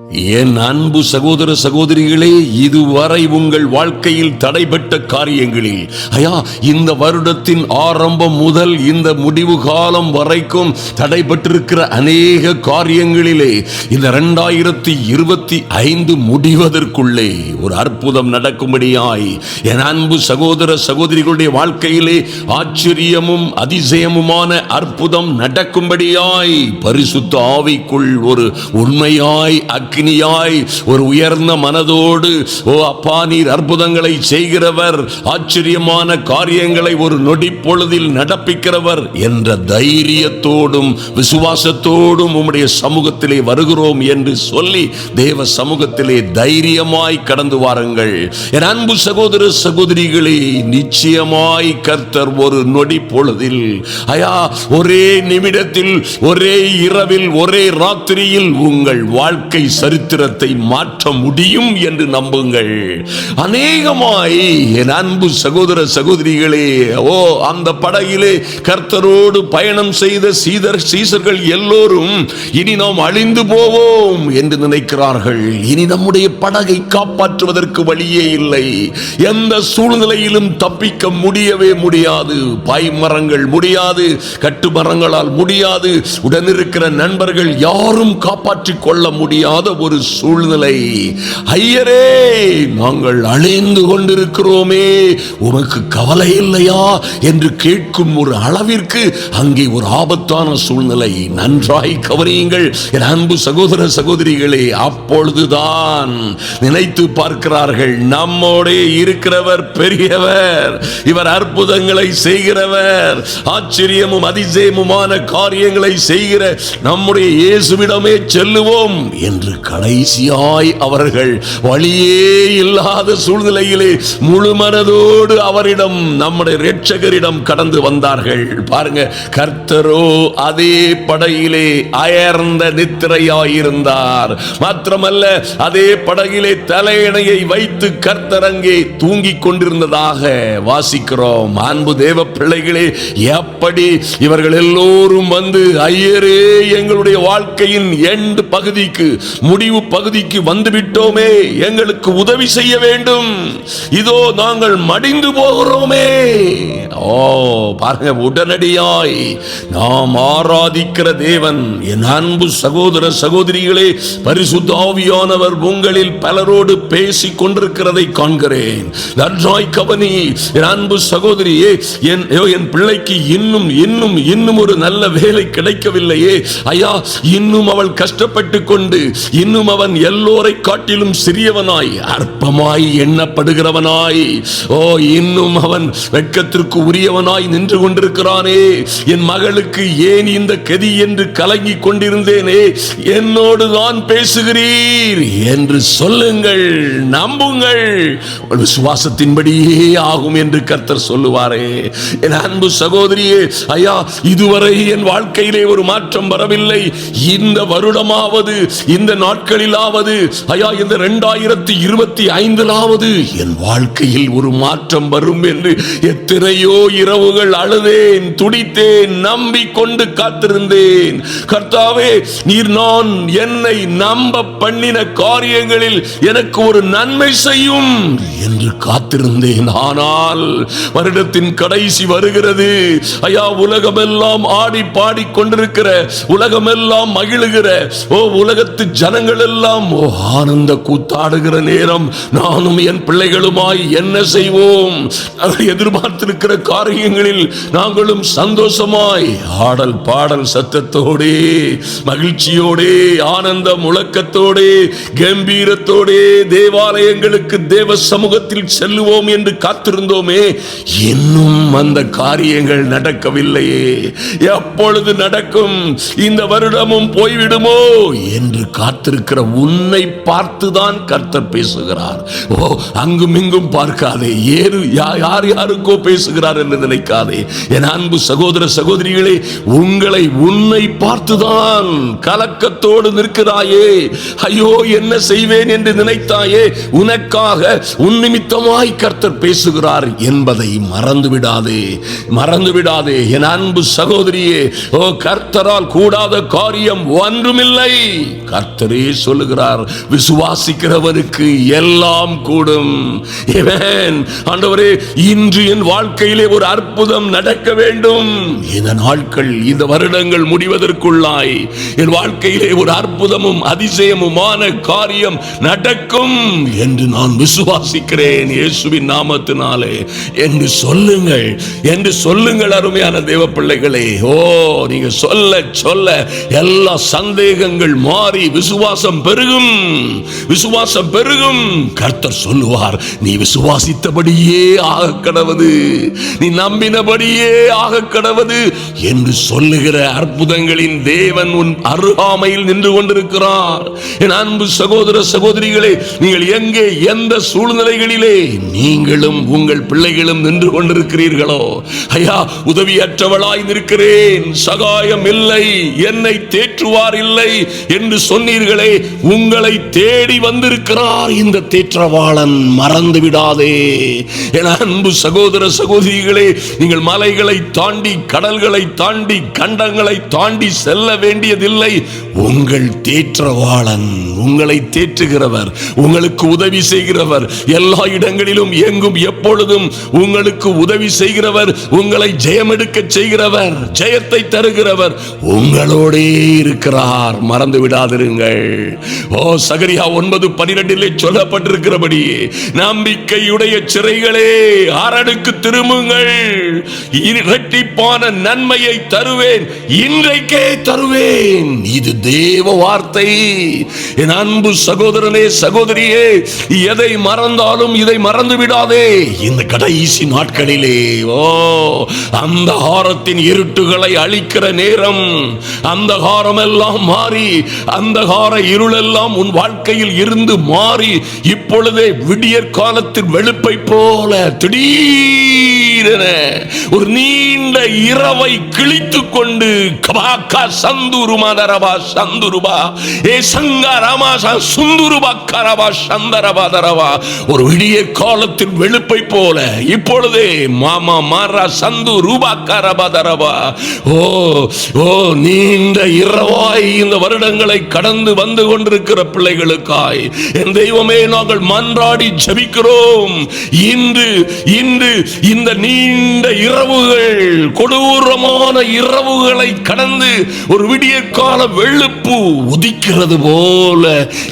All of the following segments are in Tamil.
என் அன்பு சகோதர சகோதரிகளே, இதுவரை உங்கள் வாழ்க்கையில் தடைபட்ட காரியங்களில் இந்த வருடத்தின் ஆரம்பம் முதல் இந்த முடிவு காலம் வரைக்கும் தடைபட்டிருக்கிற அநேக காரியங்களிலே இந்த 2025 முடிவதற்குள்ளே ஒரு அற்புதம் நடக்கும்படியாய் என் அன்பு சகோதர சகோதரிகளுடைய வாழ்க்கையிலே ஆச்சரியமும் அதிசயமுமான அற்புதம் நடக்கும்படியாய் பரிசுத்த ஆவிக்குள் ஒரு உண்மையாய் அக்னியாய் ஒரு உயர்ந்த மனதோடு, ஓ அப்பா, நீர் அற்புதங்களை செய்கிறவர், ஆச்சரியமான காரியங்களை ஒரு நொடி பொழுதில் நடப்பிக்கிறவர் என்ற தைரியத்தோடும் விசுவாசத்தோடும் உம்முடைய சமூகத்திலே வருகிறோம் என்று சொல்லி தேவ சமூகத்திலே தைரியமாய் கடந்து வாருங்கள். என் அன்பு சகோதர சகோதரிகளே, நிச்சயமாய் கர்த்தர் ஒரு நொடி பொழுதில் ஒரே நிமிடத்தில், ஒரே இரவில், ஒரே ராத்திரியில் உங்கள் வாழ்க்கை சரித்திரத்தை மாற்ற முடியும் என்று நம்புங்கள். அநேகமாய் என் அன்பு சகோதர சகோதரிகளே, அந்த படகிலே கர்த்தரோடு பயணம் செய்த சீசர்கள் எல்லோரும் இனி நாம் அழிந்து போவோம் என்று நினைக்கிறார்கள். இனி நம்முடைய படகை காப்பாற்றுவதற்கு வழியே இல்லை. எந்த சூழ்நிலையிலும் தப்பிக்க முடியவே முடியாது. பாய்மரங்கள் முடியாது, கட்டுமரங்களால் முடியாது, உடனிருக்கிற நண்பர்கள் யாரும் காப்பாற்றிக் கொள்ள முடியாத ஒரு சூழ்நிலை. ஐயரே, நாங்கள் அழிந்து கொண்டிருக்கிறோமே, உமக்கு கவலை இல்லையா என்று கேட்கும் ஒரு அளவிற்கு அங்கே ஒரு ஆபத்தான சூழ்நிலை. நன்றாய் கவனியுங்கள் என் அன்பு சகோதர சகோதரிகளே. அப்பொழுதுதான் நினைத்து பார்க்கிறார்கள், நம்மோட இருக்கிறவர் பெரியவர், இவர் அற்புதங்களை செய்கிறவர், ஆச்சரியமும் அதிசயமுமான காரியங்களை செய்கிற நம்முடைய இயேசுவிடமே செல்லுவோம் என்று கடைசியாய் அவர்கள் வழியே இல்லாத சூழ்நிலையிலே முழு மனதோடு அவரிடம், நம்முடைய இரட்சகரிடம் கடந்து வந்தார்கள். பாருங்க, கர்த்தரோ அதே படகிலே அயர்ந்த நித்திரையாயிருந்தார். மாத்திரமல்ல, அதே படகிலே தலையணையை வைத்து கர்த்தர் அங்கே தூங்கிக் கொண்டிருந்ததாக வாசிக்கிறோம். அன்பு தேவ பிள்ளைகளே, எப்படி இவர்கள் எல்லோரும் வந்து, ஐயரே, எங்களுடைய வாழ்க்கையின் எண்டு பகுதிக்கு, முடிவு பகுதிக்கு வந்துவிட்டோமே, எங்களுக்கு உதவி செய்ய வேண்டும், இதோ நாங்கள் மடிந்து போகிறோமே. பாருங்க, உடனடியாய் நாம் ஆராதிக்கிற தேவன், என் அன்பு சகோதர சகோதரிகளே, பரிசுத்த ஆவியானவர் உங்களில் பலரோடு பேசிக் கொண்டிருக்கிறதை காண்கிறேன். நன்றாய் கவனி என் அன்பு சகோதரியே. என் பிள்ளைக்கு இன்னும் இன்னும் இன்னும் ஒரு நல்ல வேலை கிடைக்கவில்லையே ஐயா, இன்னும் அவள் கஷ்டப்பட்டு கொண்டு, இன்னும் அவன் எல்லோரை காட்டிலும் சிறியவனாய், அற்பமாய் எண்ணப்படுகிறவனாய், இன்னும் அவன் வெட்கத்திற்கு உரியவனாய் நின்று கொண்டிருக்கிறானே. என் மகளுக்கு ஏன் இந்த கதி என்று கலங்கி கொண்டிருந்தேனே, என்னோடு தான் பேசுகிறீர் என்று சொல்லுங்கள், நம்புங்கள், விசுவாசத்தின்படியே ஆகும் என்று கர்த்தர் சொல்லுவாரே. என் அன்பு சகோதரியே, ஐயா, இதுவரை என் வாழ்க்கையிலே ஒரு மாற்றம் வரவில்லை, இந்த வருடமாவது, இந்த நாட்களிலாவது, ஐயா, இந்த 2025 என் வாழ்க்கையில் ஒரு மாற்றம் வரும் என்று எத்தனையோ இரவுகள் அழுதேன், துடித்தேன், நம்பிக்கொண்டு காத்திருந்தேன். கர்த்தாவே, நீர் நான் என்னை நம்ப பண்ணின காரியங்களில் எனக்கு ஒரு நன்மை செய்யும் என்று காத்திருந்தேன். ஆனால் வருடத்தின் கடைசி வருகிறது ஐயா. உலகமெல்லாம் ஆடி பாடி கொண்டிருக்கிற, உலகமெல்லாம் மகிழுகிற, உலகத்து ஜனங்கள் எல்லாம் ஆனந்த கூத்தாடுகிற நேரம், நானும் என் பிள்ளைகளுமாய் என்ன செய்வோம்? எதிர்பார்த்திருக்கிற காரியங்களில் நாங்களும் சந்தோஷமாய் ஆடல் பாடல் சத்தத்தோடே, மகிழ்ச்சியோடே, ஆனந்த முழக்கத்தோடே, கம்பீரத்தோடே தேவாலயங்களுக்கு, தேவ சமூகத்தில் செல்லுவோம் என்று காத்திருந்தோமே. இன்னும் அந்த காரியங்கள் நடக்கவில்லையே. எப்பொழுது நடக்கும்? இந்த வருடமும் போய்விடுமோ என்று காத்திருக்கிற உன்னை பார்த்துதான் கர்த்தர் பேசுகிறார். அங்கும் இங்கும் பார்க்காதே, யார் யாருக்கோ பேசுகிறார் என்று நினைக்காதே. என் அன்பு சகோதர சகோதரிகளே, உன்னை பார்த்துதான் கலக்கத்தோடு நிற்கிறாயே. ஐயோ, என்ன செய்வேன் என்று நினைத்தாயே, உனக்காக, உன் நிமித்தமாய் கர்த்தர் பேசுகிறார் என்பதை மறந்துவிடாதே, மறந்துவிடாதே. என் அன்பு சகோதரியே, கர்த்தரால் கூடாத காரியம் ஒன்றுமில்லை. கர்த்தரே ஆண்டவரே சொல்லுகிறார், விசுவாசிக்கிறவனுக்கு எல்லாம் கூடும். ஆமென். ஆண்டவரே, இன்று என் வாழ்க்கையிலே ஒரு அற்புதம் நடக்க வேண்டும். இந்த நாட்கள், இந்த வருடங்கள் முடிவதற்குள்ளாய் என் வாழ்க்கையிலே ஒரு அற்புதமும் அதிசயமுமான காரியம் நடக்கும் என்று நான் விசுவாசிக்கிறேன் இயேசுவின் நாமத்தினாலே என்று சொல்லுங்கள், என்று சொல்லுங்கள் அருமையான தேவ பிள்ளைகளே. ஓ, நீங்க சொல்ல சொல்ல எல்லா சந்தேகங்கள் மாறி விசுவாசம் பெருகும், விசுவாசம் பெருகும். கர்த்தர் சொல்லுவார், நீ விசுவாசித்தபடியே ஆக கடவது, நீ நம்பினபடியே ஆக கடவது என்று சொல்லுகிற அற்புதங்களின் தேவன் உன் அருகாமையில் நின்று கொண்டிருக்கிறார். என் அன்பு சகோதர சகோதரிகளே, நீங்கள் எங்கே, எந்த சூழ்நிலைகளிலே நீங்களும் உங்கள் பிள்ளைகளும் நின்று கொண்டிருக்கிறீர்களோ, ஐயா உதவியற்றவளாய் நிற்கிறேன், சகாயம் இல்லை, என்னை தேற்றுவார் இல்லை என்று சொன்னீர்களே, உங்களை தேடி வந்திருக்கிறார் இந்த தேற்றவாளன். மறந்து விடாதே என் அன்பு சகோதர சகோதரிகளே. நீங்கள் மலைகளை தாண்டி, கடல்களை தாண்டி, கண்டங்களை தாண்டி செல்ல வேண்டியதில்லை. உங்கள் தேற்றவாளன், உங்களை தேற்றுகிறவர், உங்களுக்கு உதவி செய்கிறவர், எல்லா இடங்களிலும் எங்கும் எப்பொழுதும் உங்களுக்கு உதவி செய்கிறவர், உங்களை ஜெயமெடுக்க செய்கிறவர், ஜெயத்தை தருகிறவர் உங்களோடே இருக்கிறார். மறந்து விடாதிருங்கள். ஓ, சகரியா 9:12 சொல்லப்பட்டிருக்கிறபடி, நம்பிக்கையுடைய சிறைகளே அரணுக்கு திரும்புங்கள், இரட்டிப்பான நன்மையை தருவேன், இன்றைக்கே தருவேன். இது தேவ வார்த்தை. என் அன்பு சகோதரனே சகோதரியே, எதை மறந்தாலும் இதை மறந்து விடாதே. இந்த கடைசி நாட்களிலே ஓ, அந்தகாரத்தின் இருட்டுகளை அழிக்கிற நேரம், அந்தகாரம் எல்லாம் மாறி, அந்தகார இருளெல்லாம் உன் வாழ்க்கையில் இருந்து மாறி, இப்பொழுதே விடியற் காலத்தின் வெளுப்பை போல திடீரென ஒரு நீண்ட இரவை கிழித்துக் கொண்டு ஒரு விடிய காலத்தின் வெளுப்பை போல இப்பொழுதே மாமா மாரா சந்து ரூபா கரபதரவா. ஓ ஓ, நீண்ட இரவாய் இந்த வருடங்களை கடந்து வந்து கொண்டிருக்கிற பிள்ளைகளுக்காய் என் தெய்வமே நாங்கள் மன்றாடி ஜெபிக்கிறோம். இன்று இன்று இந்த நீண்ட இரவுகள், கொடூரமான இரவுகளை கடந்து ஒரு விடிய கால வெளுப்பு உதிக்கிறது போல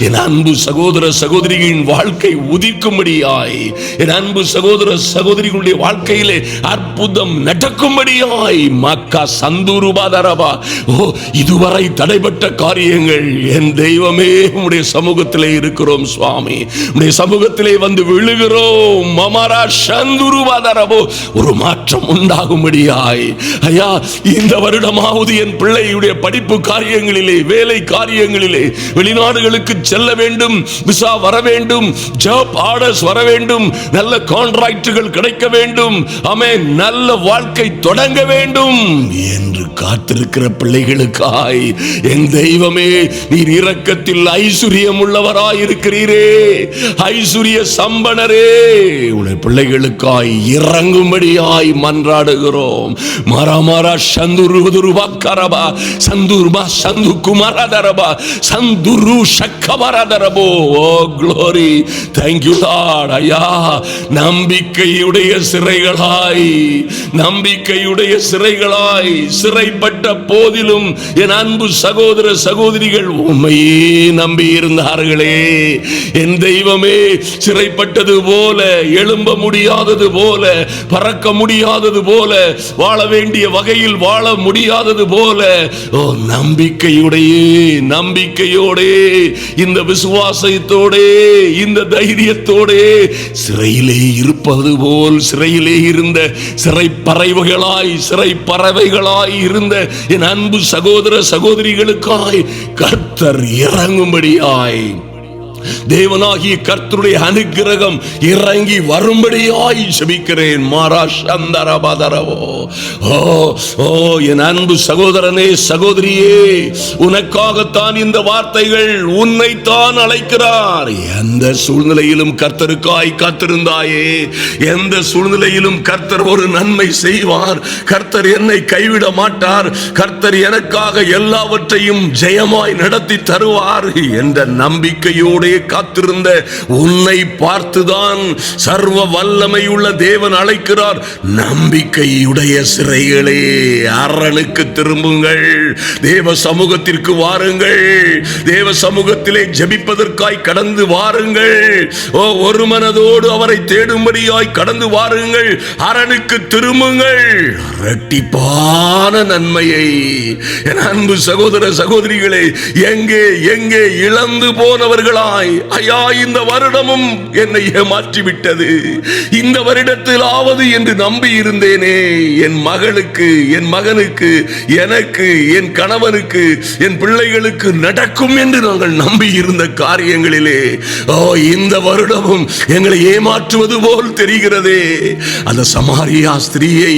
என் அன்பு சகோதர சகோதரிகளின் வாழ்க்கை உதிக்கும்படியாய், என் அன்பு சகோதர சகோதரிகளுடைய வாழ்க்கையிலே அற்புதம் நடக்கும்படியாய் மக்கா சந்துருபாதரபா. ஓ, இதுவரை தடைபட்ட காரியங்கள் என் தெய்வமே உம்முடைய சமூகத்திலே இருக்கிறோம் சுவாமி, உம்முடைய சமூகத்திலே வந்து விழுகிறோம். மமரா சந்துருபாதரபோ, ஒரு மாற்றம் உண்டாகும்படியாய் ஐயா, இந்த வருடமாவது என் பிள்ளையுடைய படிப்பு காரியங்களிலே, வேலை காரியங்களிலே, வெளிநாடுகளுக்கு செல்ல வேண்டும், விசா வர வேண்டும், ஜாப் ஆர்டர்ஸ் வர வேண்டும், நல்ல கான்ட்ராக்டுகள் கிடைக்க வேண்டும், ஆமென், நல்ல வாழ்க்கை தொடங்க வேண்டும் என்று காத்திருக்கிற பிள்ளைகளுக்காய் என் தெய்வமே நீர் இரக்கத்தில் ஐஸ்வர்யம் உள்ளவராய் இருக்கிறீரே, ஐஸ்வர்ய சம்பனரே, உடைய பிள்ளைகளுக்காய் இறங்கும்படியாய் மன்றாடுகிறோம். மரமர சந்துருவதுருவா கரபா சந்துருபா சந்து குமாரதரபா சந்துரு சக்கமரதரபோ. O glory, thank you Lord. ஐயா, நம்பிக்கையுடைய சிறைகளாய், நம்பிக்கையுடைய சிறைகளாய் சிறைப்பட்ட போதிலும் என் அன்பு சகோதர சகோதரிகள் உண்மையே நம்பி இருந்தார்களே. என் தெய்வமே, சிறைப்பட்டது போல, எழும்ப முடியாதது போல, பறக்க முடியாதது போல, வாழ வேண்டிய வகையில் வாழ முடியாதது போல, ஓ நம்பிக்கையுடைய, நம்பிக்கையோடே, இந்த விசுவாசத்தோடே, இந்த தைரியத்தோடே சிறையிலே இருப்பது போல், சிறையிலே இருந்த சிறை பறவைகளாய், சிறை பறவைகளாய் இருந்த என் அன்பு சகோதர சகோதரிகளுக்காய் கர்த்தர் இறங்கும்படியாய் தேவனாகிய கர்த்தருடைய அனுக்கிரகம் இறங்கி வரும்படியாய் ஜெபிக்கிறேன். என் அன்பு சகோதரனே, சகோதரியே, உனக்காகத்தான் இந்த வார்த்தைகள். உன்னைத்தான் அழைக்கிறார். எந்த சூழ்நிலையிலும் கர்த்தருக்காய் காத்திருந்தாயே, எந்த சூழ்நிலையிலும் கர்த்தர் ஒரு நன்மை செய்வார். கர்த்தர் என்னை கைவிட மாட்டார். கர்த்தர் எனக்காக எல்லாவற்றையும் ஜெயமாய் நடத்தி தருவார் என்ற நம்பிக்கையோடு காத்திருந்த உன்னை பார்த்துதான் சர்வ வல்லமையுள்ள தேவன் அழைக்கிறார். நம்பிக்கையுடைய சிறைகளே, அரணுக்கு திரும்புங்கள். தேவ சமூகத்திற்கு வாருங்கள். தேவ சமூகத்திலே ஜெபிப்பதற்காய் கடந்து வாருங்கள். ஒரு மனதோடு அவரை தேடும்படியாய் கடந்து வாருங்கள். அரணுக்கு திரும்புங்கள். இரட்டிப்பான நன்மையை என் அன்பு சகோதர சகோதரிகளே, எங்கே எங்கே இழந்து போனவர்களாய், ஐயா இந்த வருடமும் என்னை ஏமாற்றிவிட்டது, இந்த வருடத்திலாவது என்று நம்பி இருந்தேனே, என் மகளுக்கு, என் மகனுக்கு, எனக்கு, என் கணவனுக்கு, என் பிள்ளைகளுக்கு நடக்கும் என்று நாங்கள் நம்பி இருந்த காரியங்களிலே இந்த வருடமும் எங்களை ஏமாற்றுவது போல் தெரிகிறதே. அந்த சமாரியா ஸ்திரீயை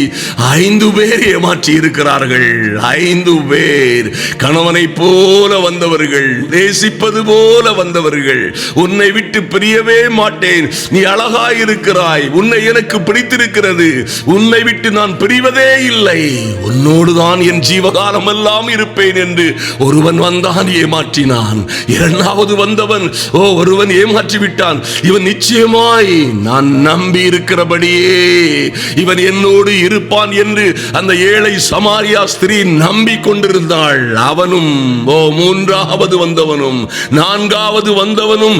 5 பேர் ஏமாற்றி இருக்கிறார்கள். 5 பேர் கணவனை போல வந்தவர்கள், நேசிப்பது போல வந்தவர்கள். உன்னை விட்டு பிரியவே மாட்டேன், நீ அழகாயிருக்கிறாய், உன்னை எனக்கு பிடித்திருக்கிறது, உன்னை விட்டு நான் பிரிவதே இல்லை, உன்னோடுதான் என் ஜீவகாலம் எல்லாம் இருப்பேன் என்று ஒருவன் வந்தான், ஏமாற்றினான். இரண்டாவது வந்தவன் ஒருவன் ஏமாற்றி விட்டான். இவன் நிச்சயமாய் நான் நம்பி இருக்கிறபடியே இவன் என்னோடு இருப்பான் என்று அந்த ஏழை சமாரியா ஸ்திரீ நம்பி கொண்டிருந்தாள். அவனும் மூன்றாவது வந்தவனும் நான்காவது வந்தவனும்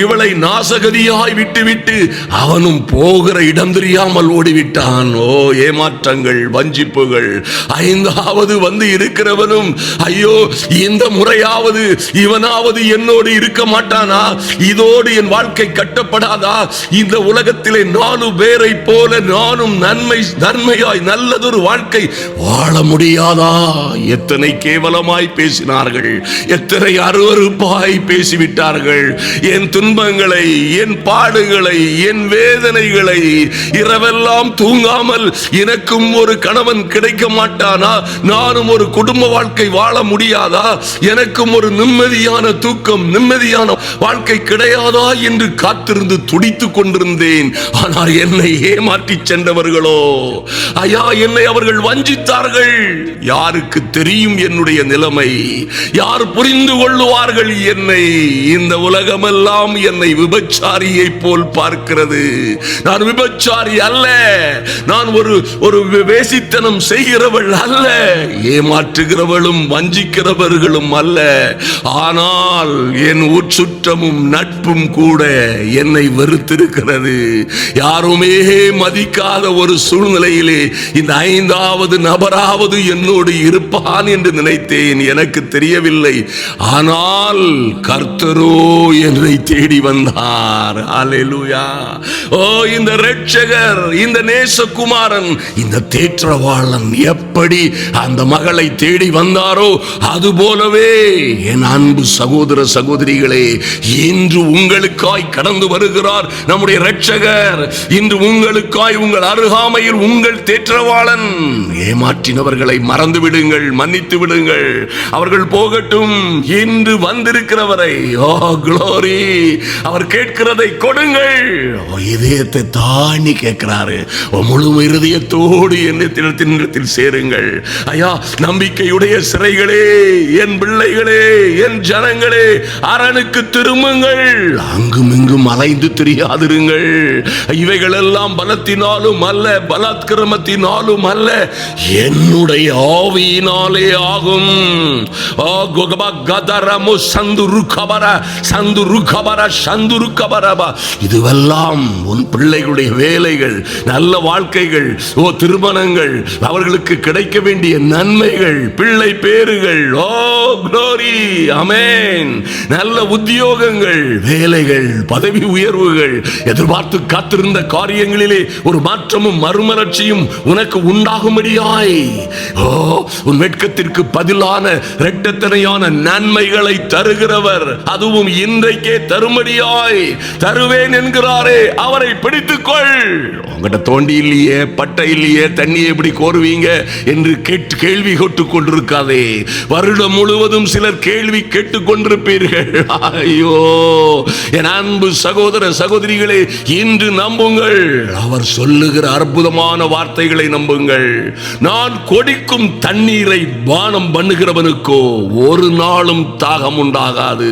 இவளை நாசகதியாய் விட்டுவிட்டு அவனும் போகிற இடம் தெரியாமல் ஓடிவிட்டான். ஏமாற்றங்கள், வஞ்சிப்புகள். 5வது வந்து இருக்கிறவனும், ஐயோ இந்த முறையாவது இவனாவது என்னோடு இருக்க மாட்டானா, இதோடு என் வாழ்க்கை கட்டப்படாதா, இந்த உலகத்திலே 4 பேரை போல நானும் நன்மையாய் நல்லதொரு வாழ்க்கை வாழ முடியாதா? எத்தனை கேவலமாய் பேசினார்கள், எத்தனை அருவருப்பாய் பேசிவிட்டார்கள். என் துன்பங்களை, என் பாடுகளை, என் வேதனைகளை, இரவெல்லாம் தூங்காமல் எனக்கும் ஒரு கணவன் கிடைக்க மாட்டானா, நானும் ஒரு குடும்ப வாழ்க்கை வாழ முடியாதா, எனக்கும் ஒரு நிம்மதியான தூக்கம், நிம்மதியான வாழ்க்கை கிடையாதா என்று காத்திருந்து துடித்துக் கொண்டிருந்தேன். ஆனால் என்னை ஏமாற்றி சென்றவர்களோ, ஐயா என்னை அவர்கள் வஞ்சித்தார்கள். யாருக்கு தெரியும் என்னுடைய நிலைமை? யார் புரிந்து கொள்ளுவார்கள் என்னை? இந்த உலகமெல்லாம் என்னை விபச்சாரியை போல் பார்க்கிறது. நான் விபச்சாரி அல்ல, நான் ஒரு வேசித்தனம் செய்கிறவள் அல்ல, ஏமாற்றுகிறவளும் வஞ்சிக்கிறவர்களும் அல்ல. ஆனால் என் உட்சுற்றமும் நட்பும் கூட என்னை வெறுத்திருக்கிறது. யாருமே மதிக்காத ஒரு சூழ்நிலையிலே இந்த 5வது நபராவது என்னோடு இருப்பான் என்று நினைத்தேன். எனக்கு தெரியவில்லை. ஆனால் கர்த்தரோ என்னை தேடி வந்தார். அல்லேலூயா. இந்த இரட்சகர், இந்த நேசகுமாரன், இந்த தேற்றவாளன் எப்படி அந்த மகளை தேடி வந்தாரோ அதுபோலவே என் அன்பு சகோதர சகோதரிகளே, இன்று உங்களுக்காய் கடந்து வருகிறார் நம்முடைய இரட்சகர். இன்று உங்களுக்காய் உங்கள் அருகாமையில் உங்கள் தேற்றவாளன். ஏமாற்றினவர்களை மறந்து விடுங்கள், மன்னித்து விடுங்கள், அவர்கள் போகட்டும். இன்று வந்திருக்கிறவரை குளோரி, அவர் கேட்கிறதை கொடுங்கள். இதயத்தை தாண்டி கேட்கிறாரு. முழு இருதயத்தோடு என்னிடத்தில் சேருங்கள். ஐயா நம்பிக்கையுடைய சிறைகளே, என் பிள்ளைகளே, என் ஜனங்களே, அரணுக்கு திரும்புங்கள். அங்கும் இங்கும் அலைந்து தெரியாதிருங்கள். இவைகள் எல்லாம் பலத்தினாலும் அல்ல, பலாத்கிரமத்தினாலும் அல்ல, என்னுடைய ஆவியினாலே ஆகும். இதுவெல்லாம் உன் பிள்ளைகளுடைய வேலைகள், நல்ல வாழ்க்கைகள், திருமணங்கள், அவர்களுக்கு கிடைக்க வேண்டிய நன்மைகள், பிள்ளை பேறுகள், glory, ஆமென், நல்ல உத்தியோகங்கள், வேலைகள், பதவி உயர்வுகள், எதிர்பார்த்து காத்திருந்த காரியங்களிலே ஒரு மாற்றமும் மறுமலர்ச்சியும் உனக்கு உண்டாகும்படியாய் உன் வெட்கத்திற்கு பதிலான இரட்டத்தனையான நன்மைகளை தருகிறவர், அதுவும் இன்றைக்கே தருமடியாய் தருவேன் என்கிறாரே, அவரை பிடித்துக்கொள். உங்ககிட்ட தோண்டி இல்லையே, பட்டை இல்லையே, தண்ணியை எப்படி கோருவீங்க என்று கேள்வி கேட்டுக் கொண்டிருக்காதே. வருடம் முழுவதும் சிலர் கேள்வி கேட்டுக் கொண்டிருப்பீர்கள். ஐயோ என் அன்பு சகோதர சகோதரிகளே, இன்று நம்புங்கள். அவர் சொல்லுகிற அற்புதமான வார்த்தைகளை நம்புங்கள். நான் கொடிக்கும் தண்ணீரை பானம் பண்ணுகிறவனுக்கோ ஒரு நாளும் தாகம் உண்டாகாது.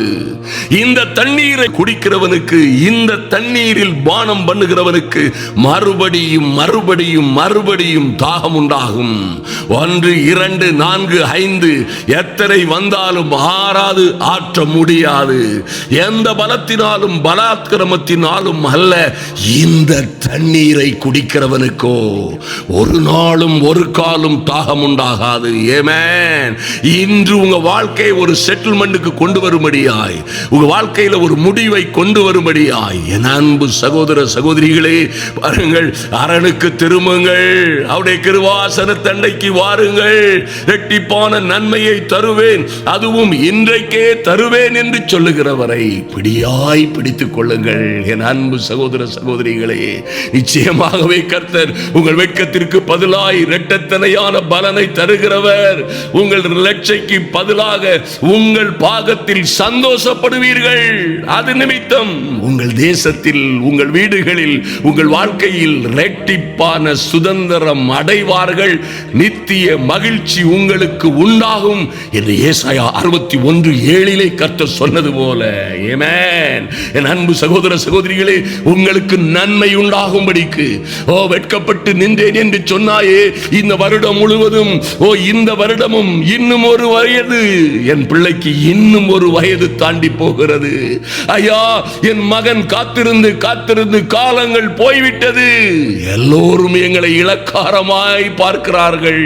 இந்த தண்ணீரை குடிக்கிறவனுக்கு, இந்த தண்ணீரில் பானம் பண்ணுகிறவனுக்கு மறுபடியும் மறுபடியும் மறுபடியும் தாகம் உண்டாகும். 1, 2, 4, 5 எத்தனை வந்தாலும் ஆறாது, ஆற்ற முடியாது. எந்த பலத்தினாலும் பலாத்கிரமத்தினாலும் அல்ல, இந்த தண்ணீரை குடிக்கிறவனுக்கோ ஒரு நாளும் ஒரு காலும் தாகம் உண்டாகாது. ஆமென். இன்று உங்க வாழ்க்கையை ஒரு செட்டில்மெண்ட்டுக்கு கொண்டு வரும்படியாய், உங்க வாழ்க்கையில ஒரு முடிவை கொண்டு வரும்படியாய் என் அன்பு சகோதர சகோதரிகளே, பாருங்கள், அரணுக்கு திரும்புங்கள், அவருடைய கிருபாசன தண்டைக்கு வாருங்கள். இரட்டிப்பான நன்மையை தருவேன், அதுவும் இன்றைக்கே தருவேன் என்று சொல்லுகிறவரை பிடியாய் பிடித்துக் கொள்ளுங்கள். என் அன்பு சகோதர சகோதரிகளே, நிச்சயமாகவே கர்த்தர் உங்கள் வெட்கத்திற்கு பதிலாய் இரட்டத்தனையான பலனை தருகிறவர். உங்கள் லட்சைக்கு பதிலாக உங்கள் பாகத்தில் சந்தோஷப்படுவீர்கள். அது நிமித்தம் உங்கள் தேசத்தில், உங்கள் வீடுகளில், உங்கள் வாழ்க்கையில் இரட்டிப்பான சுதந்திரம் அடைவார்கள். நித்திய மகிழ்ச்சி உங்களுக்கு உண்டாகும் என்று ஏசாயா 61:7 கர்த்தர் சொன்னது போல. ஆமென். என் அன்பு சகோதர சகோதரிகளே, உங்களுக்கு நன்மை உண்டாகும்படிக்கு, வெட்கப்பட்டு நின்றேன் என்று சொன்னாயே, இந்த வருடம் முழுவதும், இந்த வருடமும் இன்னும் ஒரு வயது, என் பிள்ளைக்கு இன்னும் ஒரு வயது தாண்டி போகிறது. ஐயா, என் மகன் காத்திருந்து காத்திருந்து காலங்கள் போய்விட்டது. எல்லோரும் எங்களை இளக்காரமாய் பார்க்கிறார்கள்.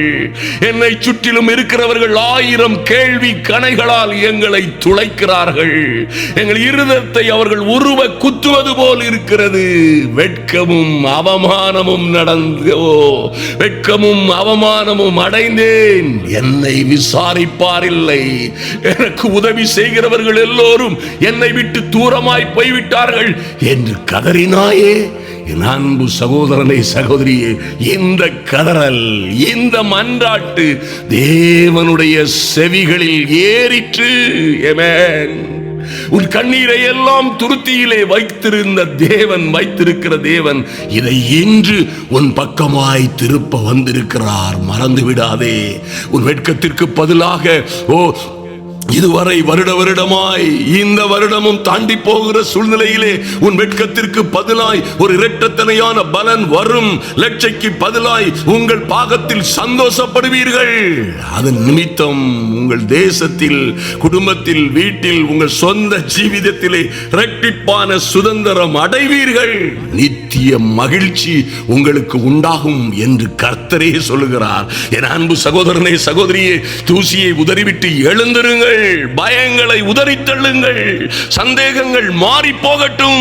என்னை சுற்றிலும் இருக்கிறவர்கள் 1000 கேள்வி கணைகளால் எங்களை துளைக்கிறார்கள். எங்கள் இருதயத்தை அவர்கள் உருவ குத்துவது போல் இருக்கிறது. வெட்கமும் அவமானமும் நடந்தோ, வெட்கமும் அவமானமும் அடைந்தேன். என்னை விசாரிப்பாரில்லை. எனக்கு உதவி செய்கிறவர்கள் எல்லோரும் என்னை விட்டு தூரமாய் போய்விட்டார்கள் என்று கதறினாயே. என் அன்பு சகோதரனை சகோதரியே, இந்த கதறல், இந்த மன்றாட்டு தேவனுடைய செவிகளில் ஏறிற்று. ஆமென். உன் கண்ணீரை எல்லாம் துருத்தியிலே வைத்திருந்த தேவன், வைத்திருக்கிற தேவன் இதை இன்று உன் பக்கமாய் திருப்ப வந்திருக்கிறார். மறந்து விடாதே. உன் வெட்கத்திற்கு பதிலாக இதுவரை வருடமாய் இந்த வருடமும் தாண்டி போகிற சூழ்நிலையிலே உன் வெட்கத்திற்கு பதிலாய் ஒரு இரட்டத்தனையான பலன் வரும். லட்சைக்கு பதிலாய் உங்கள் பாகத்தில் சந்தோஷப்படுவீர்கள். அதன் நிமித்தம் உங்கள் தேசத்தில், குடும்பத்தில், வீட்டில், உங்கள் சொந்த ஜீவிதத்திலே இரட்டிப்பான சுதந்திரம் அடைவீர்கள். நித்திய மகிழ்ச்சி உங்களுக்கு உண்டாகும் என்று கர்த்தரே சொல்லுகிறார். என் அன்பு சகோதரனே சகோதரியே, தூசியை உதறிவிட்டு எழுந்திருங்கள். பயங்களை உதறி தள்ளுங்கள். சந்தேகங்கள் மாறி போகட்டும்.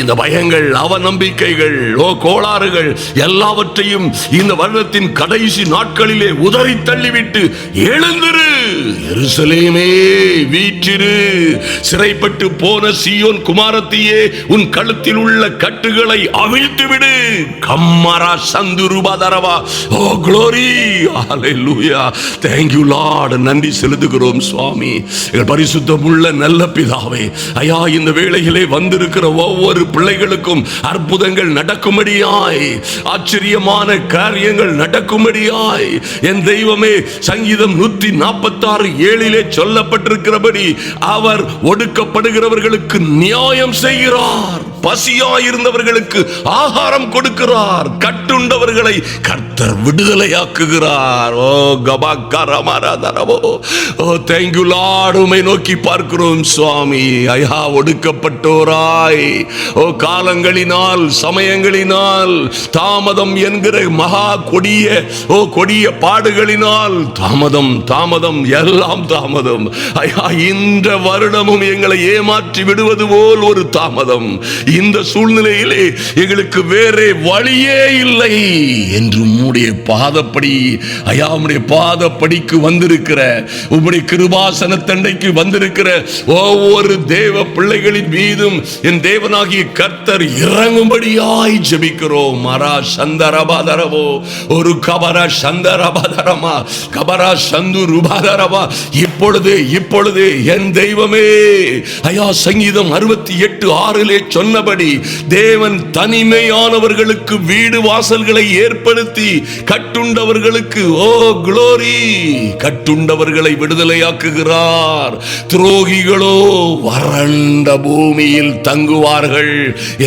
இந்த பயங்கள், அவநம்பிக்கைகள், கோளாறுகள் எல்லாவற்றையும் இந்த வருடத்தின் கடைசி நாட்களிலே உதறி தள்ளிவிட்டு எழுந்திரு. எருசலேமே வீற்றிரு. சிறைப்பட்டு போன சீயோன் குமாரத்தியே, உன் கழுத்தில் உள்ள கட்டுகளை அவிழ்த்து விடு. கம்மரா சந்துருபாதரவா. ஓ glory, hallelujah, thank you Lord. நன்றி செலுத்துகிறோம் சுவாமி. எங்கள் பரிசுத்தமுள்ள நல்ல பிதாவே, ஐயா, இந்த வேளையிலே வந்திருக்கிற ஒவ்வொரு பிள்ளைகளுக்கும் அற்புதங்கள் நடக்கும்படியாய், ஆச்சரியமான காரியங்கள் நடக்கும்படியாய், என் தெய்வமே, சங்கீதம் 146:7 சொல்லப்பட்டிருக்கிறபடி அவர் ஒடுக்கப்படுகிறவர்களுக்கு நியாயம் செய்கிறார். பசியாயிருந்தவர்களுக்கு ஆகாரம் கொடுக்கிறார். கட்டுண்டவர்களை கர்த்தர் விடுதலையாக்குகிறார். ஓ கபாக்கரமரதரவோ, ஓ thank you Lord. உம்மை நோக்கி பார்க்கிறோம் சுவாமி. ஐயா, ஒடுக்கப்பட்டோராய், ஓ காலங்களினால், சமயங்களினால், தாமதம் என்கிற மகா கொடிய பாடுகளினால் தாமதம், எல்லாம் தாமதம். ஐயா, இந்த வருடமும் எங்களை ஏமாற்றி விடுவது போல் ஒரு தாமதம். இந்த சூழ்நிலையிலே எங்களுக்கு வேறே வழியே இல்லை என்று உம்முடைய பாதப்படி ஐயா, உம்முடைய பாதப்படிக்கு வந்திருக்கிற, உம்முடைய கிருபாசன தண்டைக்கு வந்திருக்கிற ஒவ்வொரு தேவ பிள்ளைகளின் மீதும் என் தேவனாகிய கர்த்தர் இறங்கும்படியாய் ஜெபிக்கிறோம். மரா சந்தரபாதரவோ ஒரு கபரா சந்தரபாதரமா கபரா சந்து ருபாதரவா இப்பொழுது என் தெய்வமே ஐயா, சங்கீதம் 68:6 சொன்னபடி தேவன் தனிமையானவர்களுக்கு வீடு வாசல்களை ஏற்படுத்தி கட்டுண்டவர்களுக்கு ஓ குளோரி, கட்டுண்டவர்களை விடுதலையாக்குகிறார். துரோகிகளோ வறண்ட பூமியில் தங்குவார்கள்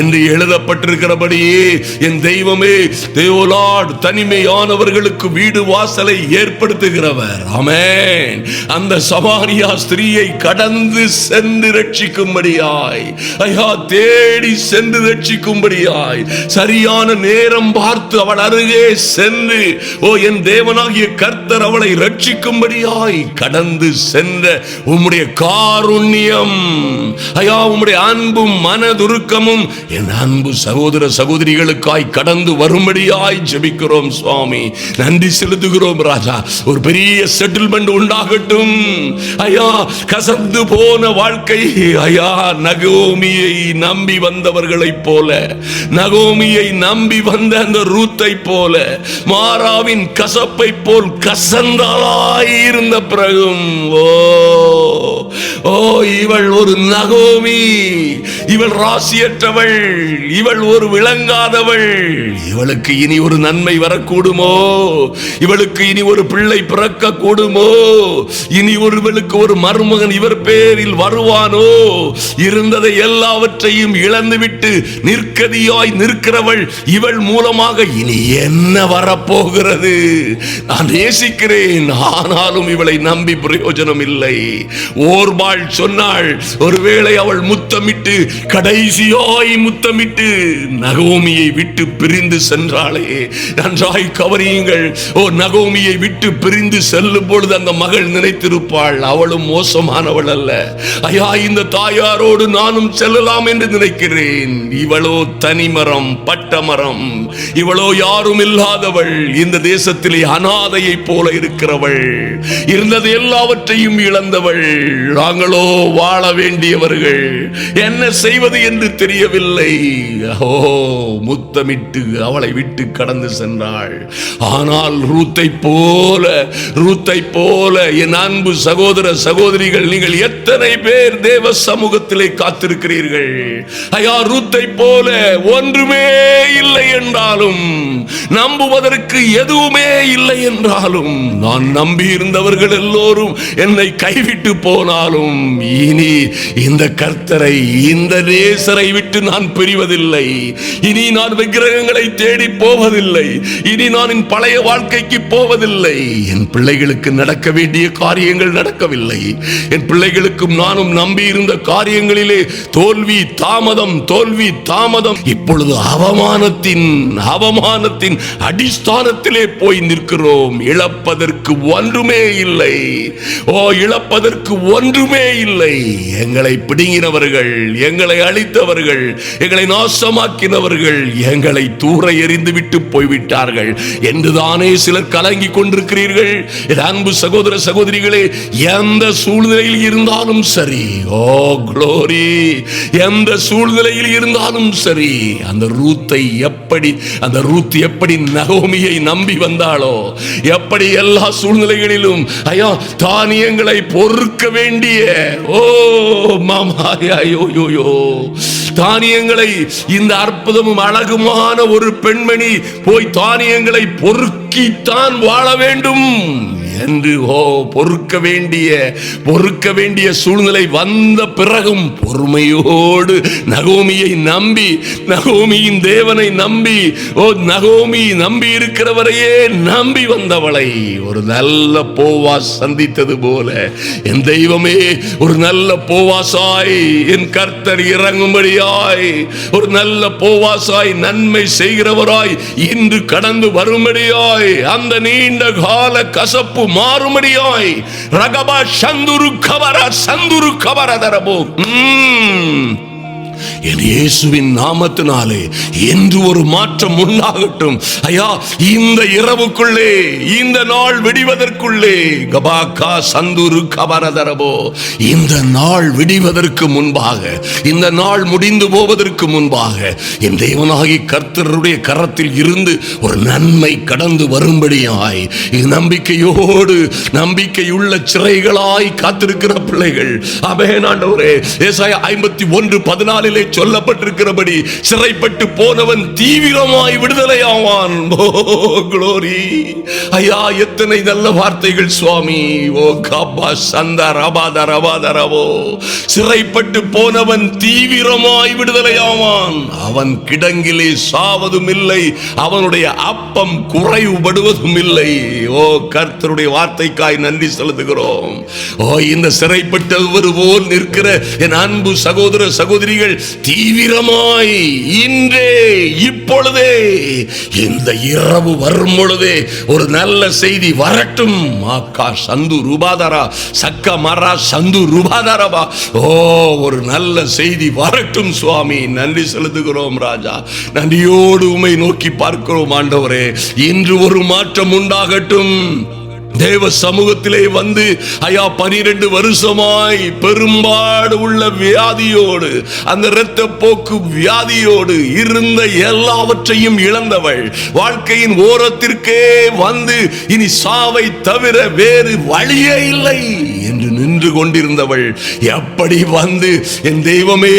என்று எழுதப்பட்டிருக்கிறபடியே என் தெய்வமே, தேவலார்ட் தனிமையானவர்களுக்கு வீடு வாசலை ஏற்படுத்துகிறவர். ஆமென். அந்த சமாரியா ஸ்திரீயை கடந்து சென்று ரட்சிக்கும்படியாய் ஐயா, தேடி சென்று ரட்சிக்கும்படியாய் சரியான நேரம் பார்த்து அவள் அருகே சென்று ஓ என் தேவனாகிய கர்த்தர் அவளை ரட்சிக்கும்படியாய் கடந்து சென்ற உம்முடைய காருண்யம் ஐயா, உம்முடைய அன்பும் மனதுருக்கமும் என் அன்பு சகோதர சகோதரிகளுக்காய் கடந்து வரும்படியாய் ஜெபிக்கிறோம் சுவாமி. நன்றி செலுத்துகிறோம் ராஜா. ஒரு பெரிய செட்டில்மெண்ட் உண்டாகட்டும் ஐயா. கசந்து போன வாழ்க்கை ஐயா, நகோமியை நம்பி வந்தவர்களைப் போல, நகோமியை நம்பி வந்த அந்த ரூத்தை போல, மாராவின் கசப்பை போல் கசந்தாய் இருந்த பிறகும் ஓ இவள் ஒரு நகோமி, இவள் ராசியற்றவள், இவள் ஒரு விளங்காதவள், இவளுக்கு இனி ஒரு நன்மை வரக்கூடுமோ, இவளுக்கு இனி ஒரு பிள்ளை பிறக்க கூடுமோ, இனி ஒருவளுக்கு ஒரு மருமகன் இவர் பேரில் வருவானோ, இருந்ததை எல்லாவற்றையும் இழந்துவிட்டு நிற்கதியாய் நிற்கிறவள் இவள் மூலமாக இனி என்ன வரப்போகிறது? நான் நேசிக்கிறேன், ஆனாலும் இவளை நம்பி பிரயோஜனம் இல்லை. ஓர்பாள் சொன்னாள், ஒருவேளை அவள் முத்தமிட்டு கடைசியாய் முத்தமிட்டு நகோமியை விட்டு பிரிந்து சென்றாளே. நன்றாய் கவனியுங்கள். ஓ, நகோமியை விட்டு பிரிந்து செல்லும் பொழுது அந்த மகள் நினைத்திருப்பாள், அவளும் மோசமானவள் அல்ல ஐயா, இந்த தாயாரோடு நானும் செல்லலாம் என்று நினைக்கிறேன். இவளோ தனிமரம், பட்டமரம், இவளோ யாரும் இல்லாதவள், இந்த தேசத்திலே அனாதையை போல இருக்கிறவள், இருந்தது எல்லாவற்றையும் இழந்தவள். நாங்களோ வாழ வேண்டியவர்கள், என்ன செய்வது என்று தெரியவில்லை. ஓ, முத்தமிட்டு அவளை விட்டு கடந்து சென்றாள். ஆனால் ரூத்தை போல என் அன்பு சகோதர சகோதரிகள், நீங்கள் எத்தனை பேர் தேவ சமூகத்திலே காத்திருக்கிறீர்கள் ஐயா? ரூத்தை போல ஒன்றுமே இல்லை என்றாலும், நம்புவதற்கு எதுவுமே இல்லை என்றாலும், நான் நம்பி இருந்தவர்கள் எல்லோரும் என்னை கைவிட்டு போனாலும், இனி இந்த கர்த்தரை, இந்த நேசரை விட்டு நான் பிரிவதில்லை. இனி நான் விக்கிரகங்களை தேடி போவதில்லை. இனி நான் என் பழைய வாழ்க்கைக்கு போவதில்லை. என் பிள்ளைகளுக்கு நடக்க வேண்டிய காரியங்கள் நடக்கவில்லை. என் பிள்ளைகளுக்கும் நானும் நம்பி இருந்த காரியங்களிலே தோல்வி தாமதம். இப்பொழுது அவமானத்தின் அடிஸ்தானத்திலே போய் நிற்கிறோம். இழப்பதற்கு ஒன்றுமே இல்லை. ஓ, இழப்பதற்கு ஒன்றுமே இல்லை. எங்களை பிடுங்கினவர்கள், எங்களை அழித்தவர்கள், எங்களை நாசமாக்கினவர்கள் எங்களை தூர எறிந்து விட்டு போய்விட்டார்கள் என்றுதானே சிலர் கலங்கி கொண்டிருக்கிறீர்கள். அன்பு சகோதர சகோதரிகளே, எந்த சூழ்நிலையில் இருந்தாலும் சரி, ஓ குளோரி, எந்த சூழ்நிலையில் இருந்தாலும் சரி, அந்த ரூத் எப்படி நகோமியை நம்பி வந்தாளோ, எப்படி எல்லா சூழ்நிலைகளிலும் ஐயா தானியங்களை பொறுக்க வேண்டிய ஓ மாமாயோ தானியங்களை, இந்த அற்புதமும் அழகுமான ஒரு பெண்மணி போய் தானியங்களை பொறுக்கித்தான் வாழ வேண்டும் என்று பொறுக்க வேண்டிய சூழ்நிலை வந்த பிறகும் பொறுமையோடு நகோமியை நம்பி, நகோமியின் தேவனை நம்பி, நகோமி நம்பி இருக்கிறவரையே நம்பி வந்தவளை ஒரு நல்ல போவாஸ் சந்தித்தது போல என் தெய்வமே ஒரு நல்ல போவாசாய் என் கர்த்தர் இறங்கும்படியாய், ஒரு நல்ல போவாசாய் நன்மை செய்கிறவராய் இன்று கடந்து வரும்படியாய், அந்த நீண்ட கால கசப்பு மாறும்படியாய் ரகபா சந்துரு கபர தரபோ என் இயேசுவின் நாமத்தினாலே என்று ஒரு மாற்றம் உண்டாகட்டும் ஐயா. இந்த இரவுக்குள்ளே, இந்த நாள் விடிவதற்குள்ளே, கபாக்கா சந்துரு கபரதரபோ, இந்த நாள் விடிவதற்கு முன்பாக, இந்த நாள் முடிந்து போவதற்கு முன்பாக என் தேவனாகி கர்த்தருடைய கரத்தில் இருந்து ஒரு நன்மை கடந்து வரும்படியாய் நம்பிக்கையோடு, நம்பிக்கையுள்ள சிறைகளாய் காத்திருக்கிற பிள்ளைகள், ஆமென் ஆண்டவரே. ஏசாயா 51:14 சொல்லப்பட்டிருக்கிறபடி சிறைப்பட்டு போனவன் தீவிரமாய் விடுதலை ஆவான். ஓ க்ளோரி ஐயா, எத்தனை நல்ல வார்த்தைகள் சுவாமி. ஓ கபா சந்த ரபாத ரபாதரவோ, சிறைப்பட்டு போனவன் தீவிரமாய் விடுதலை ஆவான். அவன் கிடங்கிலே சாவதும் இல்லை, அவனுடைய அப்பம் குறைவுபடுவதும் இல்லை. ஓ கர்த்தருடைய வார்த்தைக்காய் நன்றி செலுத்துகிறோம். ஓ இந்த சிறைப்பட்டவர் போல் நிற்கிற என் அன்பு சகோதர சகோதரிகள், தீவிரமாய் இன்றே இப்பொழுதே இந்த இரவு வரும் பொழுதே ஒரு நல்ல செய்தி வரட்டும். மாக்கா சந்து ரூபாதாரா சக்க மரா சந்து ரூபாதாரபா. ஓ ஒரு நல்ல செய்தி வரட்டும் சுவாமி. நன்றி செலுத்துகிறோம் ராஜா. நன்றியோடு உம்மை நோக்கி பார்க்கிறோம் ஆண்டவரே. இன்று ஒரு மாற்றம் உண்டாகட்டும். தேவ சமூகத்திலே வந்து ஐயா 12 வருஷமாய் பெரும்பாடு உள்ள வியாதியோடு, அந்த இரத்த போக்கு வியாதியோடு இருந்த எல்லாவற்றையும் இழந்தவள், வாழ்க்கையின் ஓரத்திற்கே வந்து இனி சாவை தவிர வேறு வழியே இல்லை என்று நின்று கொண்டிருந்தவள் எப்படி வந்து என் தெய்வமே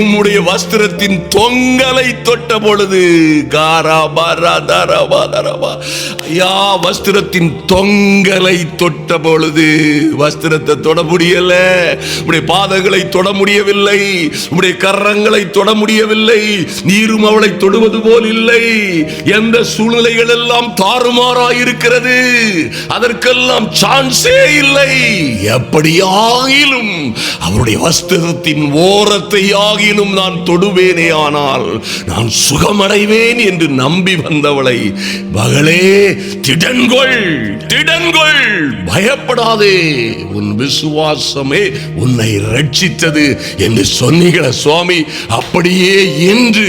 உம்முடைய வஸ்திரத்தின் தொங்கலை தொட்ட பொழுது, ஐயா வஸ்திரத்தின் தொங்கலை தொட்ட பொழுது, வஸ்திரத்தை தொட முடியல, உடைய பாதங்களை தொட முடியவில்லை, உடைய கரங்களை தொட முடியவில்லை, நீரும் அவளை தொடுவது போல் இல்லை. எந்த சூழ்நிலைகள் எல்லாம் தாறுமாறாயிருக்கிறது, அதற்கெல்லாம் சான்ஸே இல்லை. எப்படியாகிலும் அவருடைய வஸ்திரத்தின் ஓரத்தை ஆகிலும் நான் தொடுவேனே, ஆனால் நான் சுகமடைவேன் என்று நம்பி வந்தவளை, மகளே திடன்கொள், திடன்கொள், பயப்படாதே, உன் விசுவாசமே உன்னை ரட்சித்தது என்று சொன்னீங்களே சுவாமி. அப்படியே இன்று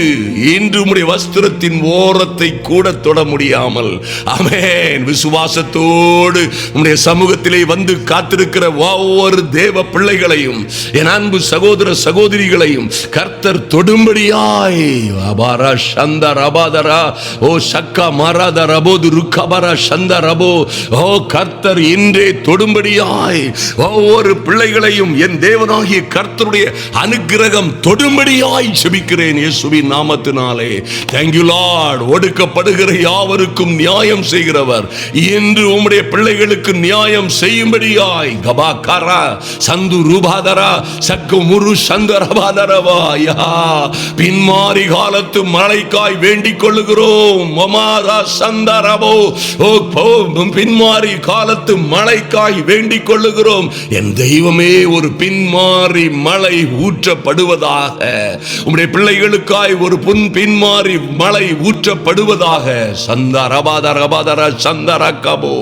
உம்முடைய வஸ்திரத்தின் ஓரத்தை கூட தொட முடியாமல், ஆமென், விசுவாசத்தோடு உம்முடைய சமூகத்திலே வந்து காத்திருக்கிற ஒவ்வொரு தேவ பிள்ளைகளையும், என் அன்பு சகோதர சகோதரிகளையும் கர்த்தர் தொடும்படியாய், அபாரா சந்த ரபாதரா ஓ சக்கா மாராத ரபோது ருக்கபரா சந்த ரபோ, ஓ கர்த்தர் இன்றே தொடும்படியாய் ஒவ்வொரு பிள்ளைகளையும் என் தேவனாகிய கர்த்தருடைய அனுக்கிரகம் தொடும்படியாய் ஜெபிக்கிறேன் இயேசுவின் நாமத்தினாலே. Thank you Lord. ஒடுக்கப்படுகிற யாவருக்கும் நியாயம் செய்கிறவர், இன்று உம்முடைய பிள்ளைகளுக்கு நியாயம் செய்யும்படியாய் கபாகாரா சந்து ரூபாதரா சக்கு முரு சந்தரபாதரவா. பின்மாறி காலத்து மழைக்காய் வேண்டிக் கொள்ளுகிறோம். பின்மாறி காலத்து மழைக்காய் வேண்டிக் கொள்ளுகிறோம். என் தெய்வமே, ஒரு பின்மாறி மழை ஊற்றப்படுவதாக, உம்முடைய பிள்ளைகளுக்காய் ஒரு பின்மாறி மழை ஊற்றப்படுவதாக. சந்தரபாதரபாதர சந்தரகபோ.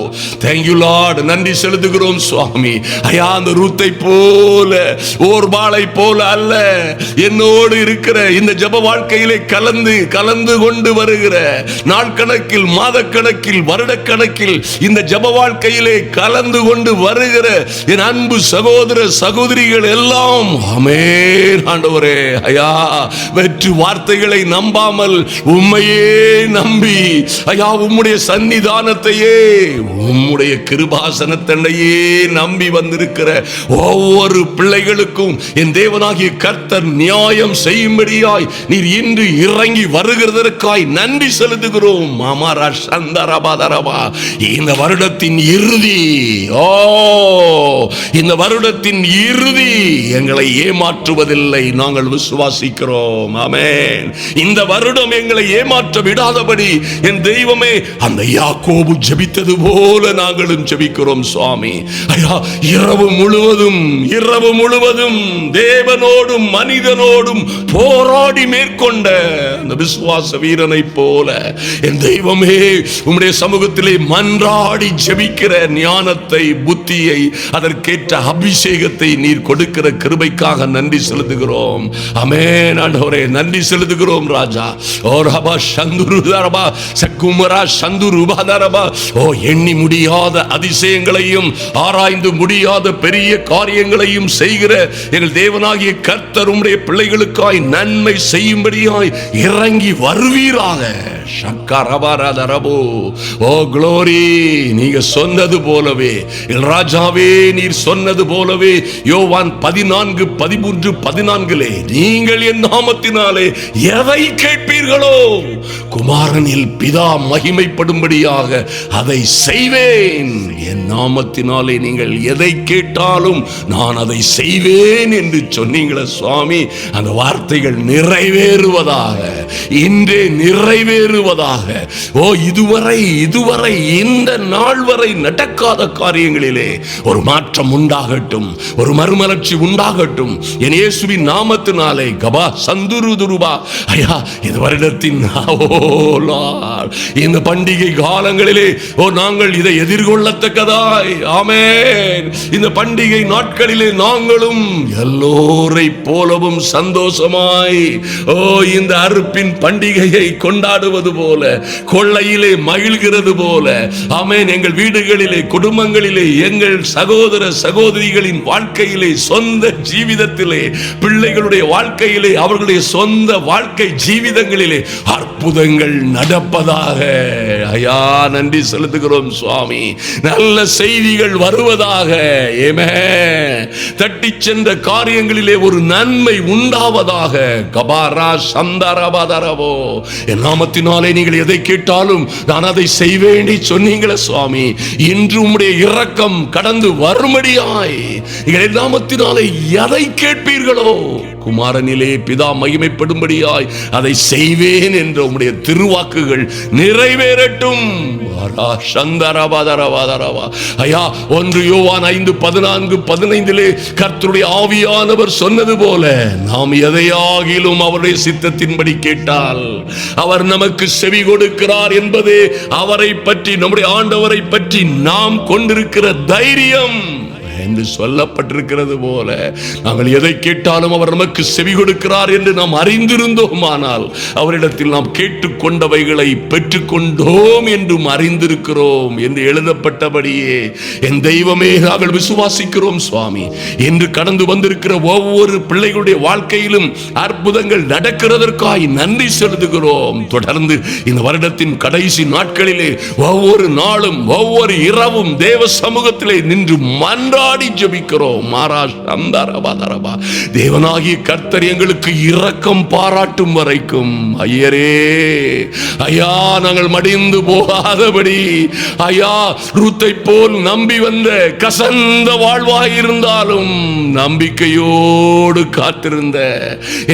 Thank you Lord. நன்றி செலுத்துகிறோம் சுவாமி. ஐயா, அந்த ரூத்தை போல, ஓர்பாளை போல அல்ல, என்னோடு இருக்கிற இந்த ஜெப வாழ்க்கையிலே கலந்து கொண்டு வருகிற நாட்கணக்கில், மாதக்கணக்கில், வருடக்கணக்கில் இந்த ஜெப வாழ்க்கையிலே கலந்து கொண்டு வருகிற என் அன்பு சகோதர சகோதரிகள் எல்லாம், ஆமென் ஆண்டவரே. ஐயா, வெற்று வார்த்தைகளை நம்பாமல் உம்மையே நம்பி, ஐயா உம்முடைய சன்னிதானத்தையே, உம்முடைய கிருபாசனத்தையே நம்பி வந்திருக்கிற ஒவ்வொரு பிள்ளைகளுக்கும் என் தேவனாகிய கர்த்தர் நியாயம் செய்யும்படியாய் நீர் இன்று இறங்கி வருகிறதற்காய் நன்றி செலுத்துகிறோம். அமரா சந்தரபாதரபா. இந்த வருடத்தின் இறுதி, இந்த வருடத்தின் இறுதி எங்களை ஏமாற்றுவதில்லை, நாங்கள் விசுவாசிக்கிறோம். ஆமென். இந்த வருடம் எங்களை ஏமாற்ற விடாதபடி என் தெய்வமே, அந்த யாக்கோபு ஜெபித்தது போல நாங்களும் ஜெபிக்கிறோம் சுவாமி. ஐயா, இரவு முழுவதும் தேவனோடும் மனிதனோடும் போராடி மேற்கொண்ட அந்த விசுவாச வீரனை போல என் தெய்வமே, உம்முடைய சமூகத்திலே மன்றாடி ஜெபிக்கிற ஞானத்தை, புத்தியை, அதற்கு அதற்கேற்ற அபிஷேகத்தை நீர் கொடுக்கிற கிருபைக்காக நன்றி செலுத்துகிறோம். ஆமென் ஆண்டவரே, நன்றி செலுத்துகிறோம் ராஜா. ஓ ரபா சந்துரு தரபா சக்குமரா சந்துரு பாதரபா. ஓ எண்ணி முடியாத அதிசயங்களையும் ஆராய்ந்து முடியாத பெரிய காரியங்களையும் செய்கிற எங்கள் தேவனாகிய கர்த்தர் உம்முடைய பிள்ளைகளுக்காய் நன்மை செய்யும்படியாய் இறங்கி வருவீராக. ஓ க்ளோரி, நீங்க சொன்னது போலவே ராஜாவே, நீர் சொன்னது போலவே யோவான் 14:13-14 நீங்கள் என் நாமத்தினாலே எதை கேட்பீர்களோ குமாரனில் பிதா மகிமைப்படும்படியாக அதை செய்வேன். என் நாமத்தினாலே நீங்கள் எதை கேட்டாலும் நான் அதை செய்வேன் என்று சொன்னீங்களே சுவாமி. அந்த வார்த்தைகள் நிறைவேறுவதாக, இன்றே நிறைவேறுவதாக. ஓ இதுவரை இந்த நாள் வரை நடக்காத காரியங்களிலே ஒரு மாற்றம் உண்டாகட்டும், ஒரு மறுமலர்ச்சி உண்டாகட்டும் என் இயேசுவின் நாமத்தினாலே. கபா சந்துரு துருபா. ஐயா, இது வருடத்தின் இந்த பண்டிகை காலங்களிலே நாங்கள் இதை எதிர்கொள்ளத்தக்கதாய், ஆமென், இந்த பண்டிகை நாட்களிலே நாங்களும் எல்லோரை போலவும் சந்தோஷமாய் இந்த அறுப்பின் பண்டிகையை கொண்டாடுவது போல, கொள்ளையிலே மகிழ்கிறது போல, ஆமென், எங்கள் வீடுகளிலே குடும்பங்களிலே எங்கள் சகோதர சகோதரிகளின் வாழ்க்கையிலே சொந்த ஜீவிதத்திலே பிள்ளைகளுடைய வாழ்க்கையிலே அவர்களுடைய சொந்த வாழ்க்கை ஜீவிதங்களிலே அற்புதங்கள் நடப்பதாக. ஐயா, நன்றி செலுத்துகிறோம் சுவாமி. நல்ல செய்திகள் வருவதாக. தட்டி சென்ற காரியங்களிலே ஒரு நன்மை உண்டாவதாக. கபாரா சந்தரபாதரவோ. என் நாமத்தினாலே நீங்கள் எதை கேட்டாலும் நான் அதை செய்வேன் சொன்னீங்களே சுவாமி. இன்று உம்முடைய இரக்கம் கடந்து வரும்படியாய் என் நாமத்தினாலே எதை கேட்பீர்களோ குமாரனிலே பிதா மகிமைப்படும்படியாய் அதை செய்வேன் என்ற உம்முடைய திருவாக்குகள் நிறைவேறட்டும். ஐயா, 1 யோவான் 5:14-15 கர்த்தருடைய ஆவியானவர் சொன்னது போல நாம் எதையாகிலும் அவருடைய சித்தத்தின்படி கேட்டால் அவர் நமக்கு செவி கொடுக்கிறார் என்பதே அவரை பற்றி, நம்முடைய ஆண்டவரை பற்றி நாம் கொண்டிருக்கிற தைரியம் என்று சொல்லப்பட்டிருக்கிறது போல நாங்கள் எதை கேட்டாலும் அவர் நமக்கு செவி கொடுக்கிறார் என்று நாம் அறிந்திருந்தோமானால் அவரிடத்தில் நாம் கேட்டுக்கொண்டவைகளை பெற்றுக்கொண்டோம் என்றும் அறிந்திருக்கிறோம் என்று எழுதப்பட்டபடியே என் தெய்வமே நாங்கள் விசுவாசிக்கிறோம் சுவாமி. என்று கடந்து வந்திருக்கிற ஒவ்வொரு பிள்ளைகளுடைய வாழ்க்கையிலும் அற்புதங்கள் நடக்கிறதற்காய் நன்றி செலுத்துகிறோம். தொடர்ந்து இந்த வருடத்தின் கடைசி நாட்களிலே ஒவ்வொரு நாளும் ஒவ்வொரு இரவும் தேவ சமூகத்திலே நின்று மன்றாடி ஜெபிக்கிறோம். தேவனாகிய கர்த்தர் எங்களுக்கு இரக்கம் பாராட்டும் வரைக்கும் ஐயரே, ஐயா, நாங்கள் மடிந்து போகாதபடி, ஐயா, ரூத்தை போல் நம்பி வந்த கசந்த வாழ்வாயிருந்தாலும் நம்பிக்கையோடு காத்திருந்த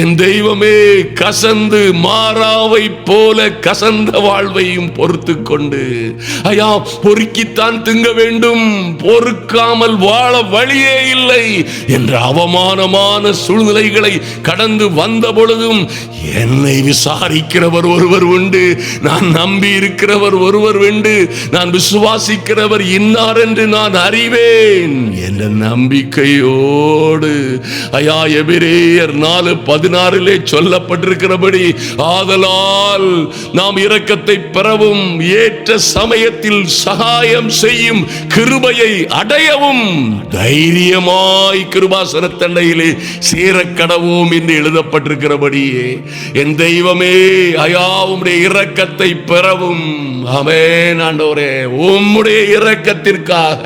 என் தெய்வமே, கசந்து மாறாவை போல கசந்த வாழ்வையும் பொறுத்து கொண்டு, ஐயா, பொறுக்கித்தான் திங்க வேண்டும், பொறுக்காமல் வாழ வழியே இல்லை என்ற அவமானமான சூழ்நிலைகளை கடந்து வந்த பொழுதும் என்னை விசாரிக்கிறவர் ஒருவர் உண்டு, நான் நம்பி இருக்கிறவர் ஒருவர் உண்டு, நான் விசுவாசிக்கிறவர் இன்னார் என்று நான் அறிவேன் என்ற நம்பிக்கையோடு, ஐயா, எபிரேயர் 4:16 சொல்லப்பட்டிருக்கிறபடி, ஆதலால் நாம் இரக்கத்தை பெறவும் ஏற்ற சமயத்தில் சகாயம் செய்யும் கிருபையை அடையவும் தைரியமாய் கிருபாசனத்தண்டையிலே சேரக்கடவோம் என்று எழுதப்பட்டிருக்கிறபடியே என் தெய்வமே, ஐயா, உம்முடைய இரக்கத்தை பெறவும், ஆமென் ஆண்டவரே, உம்முடைய இரக்கத்திற்காக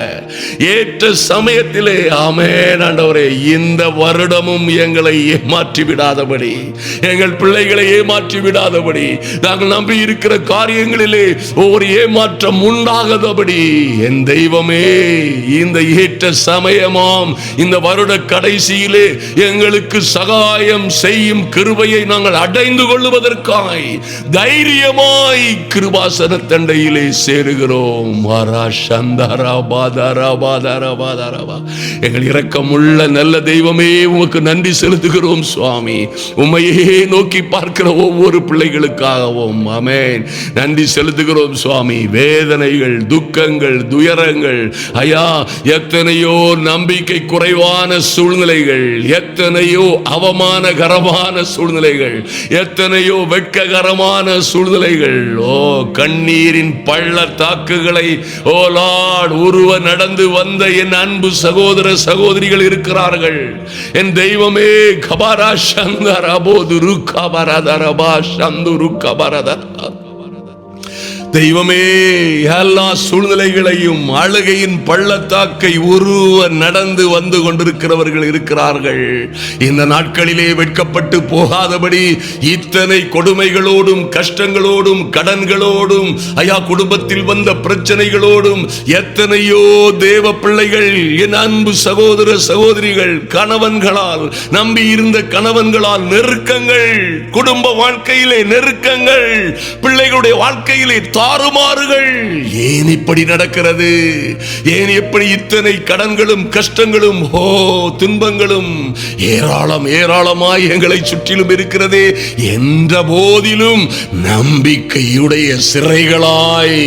ஏற்ற சமயத்திலே, ஆமென் ஆண்டவரே, இந்த வருடமும் எங்களை ஏமாற்றி விடாதபடி, எங்கள் பிள்ளைகளை ஏமாற்றி விடாதபடி, நாங்கள் நம்பி இருக்கிற காரியங்களிலே ஒரு ஏமாற்றம் உண்டாகாதபடி என் தெய்வமே, இந்த ஏற்ற சமயமாம் இந்த வருட கடைசியிலே எங்களுக்கு சகாயம் செய்யும் கிருபையை நாங்கள் அடைந்து கொள்வதற்காய் தைரியமாய் கிருபாசன தண்டையிலே சேருகிறோம். எங்கள் இரக்கமுள்ள நல்ல தெய்வமே, உமக்கு நன்றி செலுத்துகிறோம் சுவாமி. உம்மையே நோக்கி பார்க்கிற ஒவ்வொரு பிள்ளைகளுக்காகவும் ஆமென் நன்றி செலுத்துகிறோம் சுவாமி. வேதனைகள், துக்கங்கள், துயரங்கள், ஐயா, எத்தனையோ எத்தனையோ நம்பிக்கை குறைவான சூழ்நிலைகள், எத்தனையோ அவமானகரமான சூழ்நிலைகள், எத்தனையோ வெட்ககரமான சூழ்நிலைகள். ஓ கண்ணீரின் பள்ளத்தாக்குகளை ஓ லார்ட் உருவ நடந்து வந்த என் அன்பு சகோதர சகோதரிகள் இருக்கிறார்கள். என் தெய்வமே, கபாரா சந்தரபோது ருக்கபரதரபா சந்து ருக்கபரதர தெய்வமே, எல்லா சூழ்நிலைகளையும் அழுகையின் பள்ளத்தாக்கை உருவ நடந்து வந்து கொண்டிருக்கிறவர்கள் இருக்கிறார்கள். இந்த நாட்களிலே வெட்கப்பட்டு போகாதபடி இத்தனை கொடுமைகளோடும் கஷ்டங்களோடும் கடன்களோடும் ஐயா குடும்பத்தில் வந்த பிரச்சனைகளோடும் எத்தனையோ தேவ பிள்ளைகள், என் அன்பு சகோதர சகோதரிகள், கணவன்களால் நம்பி இருந்த கணவன்களால் நெருக்கங்கள், குடும்ப வாழ்க்கையிலே நெருக்கங்கள், பிள்ளைகளுடைய வாழ்க்கையிலே தாறுமாறுகள். ஏன் இப்படி நடக்கிறது? ஏன் எப்படி இத்தனை கடன்களும் கஷ்டங்களும் துன்பங்களும் ஏராளமாய் எங்களை சுற்றிலும் இருக்கிறதே என்ற போதிலும் நம்பிக்கையுடைய சிறைகளாய்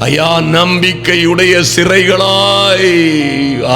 ஐயா நம்பிக்கையுடைய சிறைகளாய்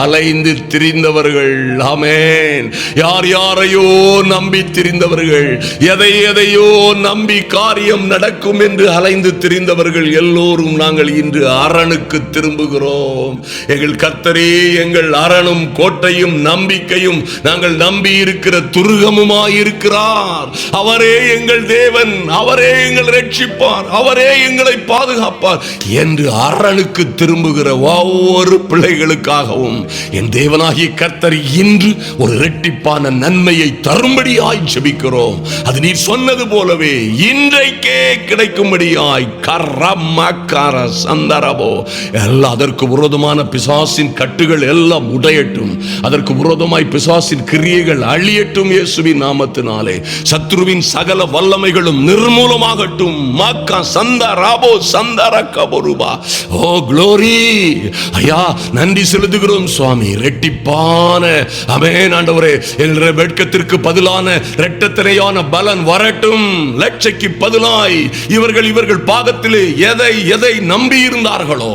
அலைந்து திரிந்தவர்கள். ஆமென். யார் யாரையோ நம்பி திரிந்தவர்கள், எதையோ நம்பி காரியம் நடக்கும் என்று அலைந்து திரிந்தவர்கள் எல்லோரும் நாங்கள் இன்று அரணுக்கு திரும்புகிறோம். எங்கள் கர்த்தரே எங்கள் அரணும் கோட்டையும் நம்பிக்கையும், நாங்கள் நம்பி இருக்கிற துருகமுமாயிருக்கிறார். அவரே எங்கள் தேவன், அவரே எங்கள் ரட்சிப்பார், அவரே எங்களை பாதுகாப்பார் என்று அரணுக்கு திரும்புகிற ஒவ்வொரு பிள்ளைகளுக்காகவும் என் தேவனாகிய கர்த்தர் இன்று ஒரு இரட்டிப்பான நன்மையை தரும்படியாய் ஜெபிக்கிறோம். அது நீர் சொன்னது போலவே இன்றைக்கே கிடைக்கும்படியாய் எல்லாம் அதற்கு விரோதமான பிசாசின் கட்டுகள் எல்லாம் உடையட்டும், அதற்கு விரோதமாய் பிசாசின் கிரியைகள் அழியட்டும். இயேசுவின் நாமத்தினாலே சத்ருவின் சகல வல்லமைகளும் நிர்மூலமாகட்டும். ஓ க்ளோரி ஐயா, நன்றி செலுத்துகிறோம் சுவாமி. இரட்டிப்பான ஆமென் ஆண்டவரே, எங்களுடைய வெட்கத்திற்கு பதிலான இரட்டத்தனையான பலன் வரட்டும். லட்சைக்கு பதிலாய் இவர்கள் பாகத்திலே எதை நம்பி இருந்தார்களோ,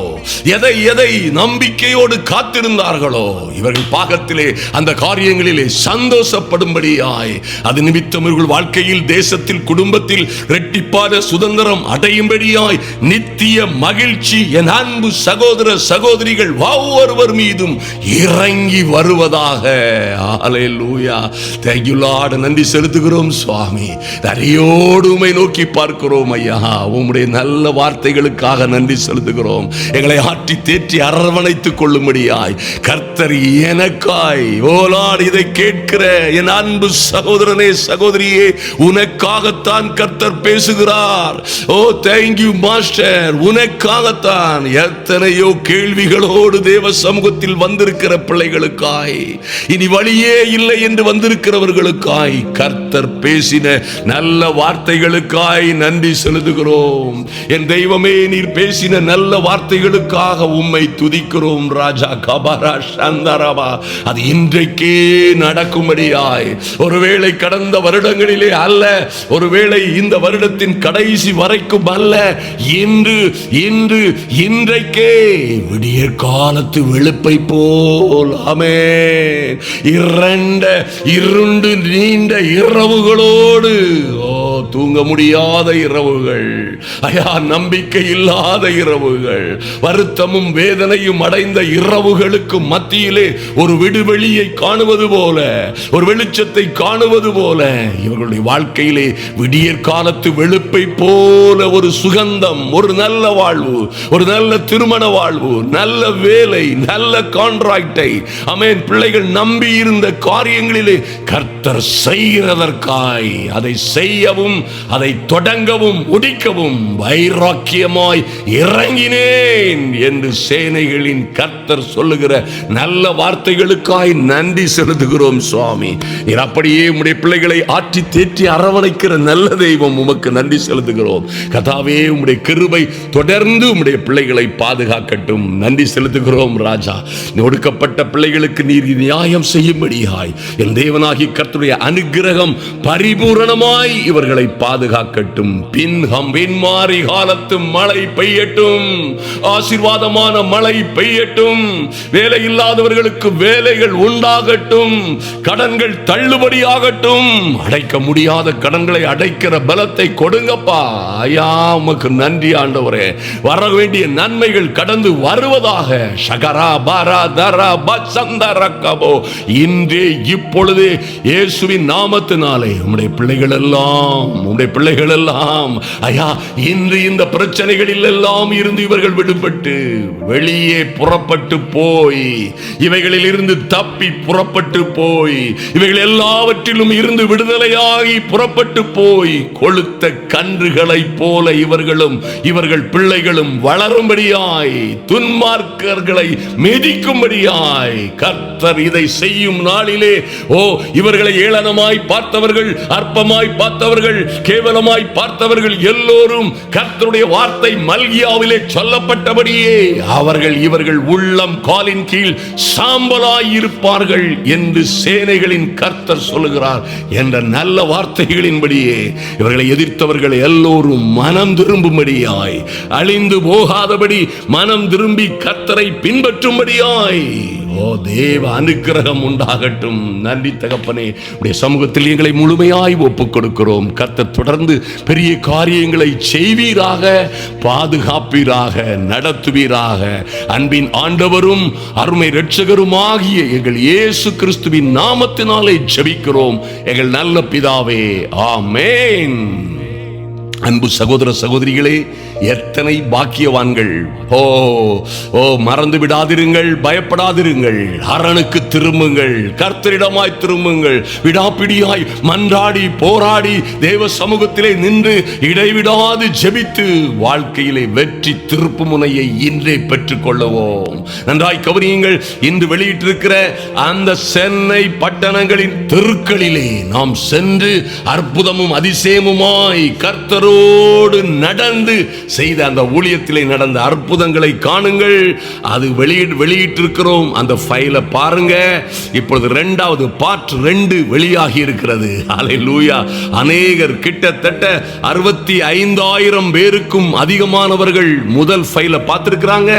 எதை நம்பிக்கையோடு காத்திருந்தார்களோ, இவர்கள் பாகத்திலே அந்த காரியங்களிலே சந்தோஷப்படும்படியாய், அது நிமித்தம் இவர்கள் வாழ்க்கையில், தேசத்தில், குடும்பத்தில் இரட்டிப்பான சுதந்திரம் அடையும்படியாய் நித்திய மகிழ்ச்சி என் அன்பு சகோதர சகோதரிகள் ஒவ்வொருவர் மீதும் இறங்கி வருவதாக. ஹல்லேலூயா. Thank you Lord. நன்றி செலுத்துகிறோம் சுவாமி. தரையோடு உம்மை நோக்கி பார்க்கிறோம் ஐயா. உம்முடைய நல்ல வார்த்தைகளுக்காக நன்றி செலுத்துகிறோம். எங்களை ஆற்றி தேற்றி அரவணைத்துக் கொள்ளும்படியாய் கர்த்தர் எனக்காய் ஓ லார்ட் இதை கேட்கிற என் அன்பு சகோதரனே சகோதரியே, உனக்காகத்தான் கர்த்தர் பேசுகிறார். ஓ தேங்க் யூ மாஸ்டர். உனக்காகத்தான் எத்தனையோ கேள்விகளோடு தேவ சமூகத்தில் வந்திருக்கிற பிள்ளைகளுக்காய், இனி வழியே இல்லை என்று வந்திருக்கிறவர்களுக்காய் கர்த்தர் பேசின நல்ல வார்த்தைகளுக்காய் நன்றி செலுத்துகிறோம். என் தெய்வமே, நீர் பேசின நல்ல வார்த்தைகளுக்காக உம்மை துதிக்கிறோம் ராஜா. கபரா சந்தரபா. அது இன்றைக்கே நடக்கும்படியாய், ஒருவேளை கடந்த வருடங்களிலே அல்ல, ஒருவேளை இந்த வருடத்தின் கடைசி வரைக்கும் அல்ல, இன்றைக்கே விடியற் காலத்து வெளுப்பை போல் ஆமென் இருண்டு நீண்ட இரவுகளோடு, தூங்க முடியாத இரவுகள் ஐயா, நம்பிக்கை இல்லாத இரவுகள், வருத்தமும் வேதனையும் அடைந்த இரவுகளுக்கு மத்தியிலே ஒரு விடுவெளியை காணுவது போல, ஒரு வெளிச்சத்தை காணுவது போல இவர்களுடைய வாழ்க்கையிலே விடியற் காலத்து வெளுப்பை போல ஒரு சுகந்தம், ஒரு நல்ல வாழ்வு, ஒரு நல்ல திருமண வாழ்வு, நல்ல வேலை, நல்ல கான்ட்ராக்டை ஆமென் பிள்ளைகள் நம்பி இருந்த காரியங்களிலே கர்த்தர் செய்கிறதற்காய், அதை செய்யவும், அதை தொடங்கவும், முடிக்கவும் வைராக்கியமாய் இறங்கினேன் என்று சேனைகளின் கர்த்தர் சொல்லுகிற நல்ல வார்த்தைகளுக்காய் நன்றி செலுத்துகிறோம் சுவாமி. நீர் அப்படியே உம்முடைய பிள்ளைகளை ஆற்றி தேற்றி அரவணைக்கிற நல்ல தெய்வம், உமக்கு நன்றி செலுத்துகிறோம். கர்த்தாவே, உம்முடைய கிருபை தொடர்ந்து உம்முடைய பிள்ளைகளை பாதுகாக்கட்டும். நன்றி செலுத்துகிறோம் ராஜா. ஒடுக்கப்பட்ட பிள்ளைகளுக்கு நீர் நியாயம் செய்யும்படியாய் என் தேவனாகி கர்த்தருடைய அனுக்கிரகம் பரிபூரணமாய் இவர்களை உங்களை பாதுகாக்கட்டும். பின்மாறி காலத்து மழை பெய்யட்டும், ஆசீர்வாதமான மழை பெய்யட்டும். வேலை இல்லாதவர்களுக்கு வேலைகள் உண்டாகட்டும், கடன்கள் தள்ளுபடியாகட்டும். அடைக்க முடியாத கடன்களை அடைக்கிற பலத்தை கொடுங்கப்பா. ஐயா, உமக்கு நன்றி ஆண்டவரே. வர வேண்டிய நன்மைகள் கடந்து வருவதாக. ஷகரா பாரா தரா பச்சந்தரக்கபோ. இன்றே இப்பொழுது இயேசுவின் நாமத்தினாலே உம்முடைய பிள்ளைகள் எல்லாம் ஐயா, இன்று இந்த பிரச்சனைகளில் எல்லாம் இருந்து இவர்கள் விடுபட்டு வெளியே புறப்பட்டு போய், இவைகளில் இருந்து தப்பி புறப்பட்டு போய், இவைகள் எல்லாவற்றிலும் இருந்து விடுதலையாகி புறப்பட்டு போய், கொளுத்த கன்றுகளை போல இவர்களும் இவர்கள் பிள்ளைகளும் வளரும்படியாய், துன்மார்க்கர்களை மிதிக்கும்படியாய் கர்த்தர் இதை செய்யும் நாளிலே, இவர்களை ஏளனமாய் பார்த்தவர்கள், அற்பமாய் பார்த்தவர்கள், கேவலமாய் பார்த்தவர்கள் எல்லோரும் கர்த்தருடைய வார்த்தை மல்கியாவிலே சொல்லப்பட்டபடியே இவர்கள் உள்ளம் காலின் கீழ் சாம்பலாய் இருப்பார்கள் என்று சேனைகளின் கர்த்தர் சொல்லுகிறார் என்ற நல்ல வார்த்தைகளின்படியே இவர்களை எதிர்த்தவர்கள் எல்லோரும் மனம் திரும்பும்படியாய், அழிந்து போகாதபடி மனம் திரும்பி கர்த்தரை பின்பற்றும்படியாய் தேவ அனுக்கிரகம் உண்டாகட்டும். நன்றி தகப்பனே, உடைய சமூகத்தில் எங்களை முழுமையாய் ஒப்புக் கொடுக்கிறோம். கர்த்தர் தொடர்ந்து பெரிய காரியங்களை செய்வீராக, பாதுகாப்பீராக, நடத்துவீராக. அன்பின் ஆண்டவரும் அருமை இரட்சகருமாகிய எங்கள் இயேசு கிறிஸ்துவின் நாமத்தினாலே ஜெபிக்கிறோம் எங்கள் நல்ல பிதாவே, ஆமென். அன்பு சகோதர சகோதரிகளே, எத்தனை பாக்கியவான்கள்! மறந்து விடாதிருங்கள், பயப்படாதிருங்கள். அரணுக்கு திரும்புங்கள், கர்த்தரிடமாய் திரும்புங்கள். விடாப்பிடியாய் மன்றாடி போராடி தேவ சமூகத்திலே நின்று இடைவிடாது ஜெபித்து வாழ்க்கையிலே வெற்றி திருப்பு முனையை இன்றே பெற்றுக் கொள்ளுவோம். நன்றாய் கவனியுங்கள். இன்று வெளியிட்டிருக்கிற அந்த சென்னை பட்டணங்களின் தெருக்களிலே நாம் சென்று அற்புதமும் அதிசயமுமாய் கர்த்தரோடு நடந்து செய்த அந்த ஊழியத்திலே நடந்த அற்புதங்களை காணுங்கள். அது வெளியிட்டிருக்கிறோம். அந்த ஃபைலை பாருங்க. இப்பொழுது 2வது பார்ட் 2 வெளியாகி இருக்கிறது. ஹல்லேலூயா. அநேகர், கிட்டத்தட்ட 65,000 பேருக்கும் அதிகமானவர்கள் முதல் ஃபைலை பார்த்திருக்கிறாங்க.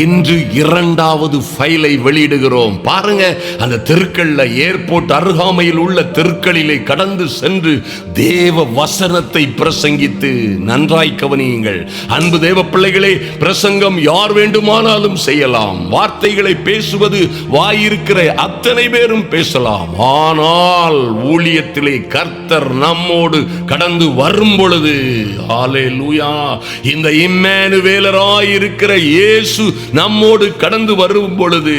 இன்று 2வது ஃபைலை வெளியிடுகிறோம். பாருங்க, அந்த தெருக்கள்ல, ஏர்போர்ட் அருகாமையில் உள்ள தெருக்களிலே கடந்து சென்று தேவ வசனத்தை பிரசங்கித்து, நன்றாய் கவனியுங்கள் அன்பு தேவ பிள்ளைகளே, பிரசங்கம் யார் வேண்டுமானாலும் செய்யலாம். வார்த்தைகளை பேசுவது வாயிருக்கிற அத்தனை பேரும் பேசலாம். ஆனால் ஊழியத்திலே கர்த்தர் நம்மோடு கடந்து வரும் பொழுது, ஹல்லேலூயா, இந்த இம்மானுவேலராய் இருக்கிற இயேசு நம்மோடு கடந்து வரும் பொழுது,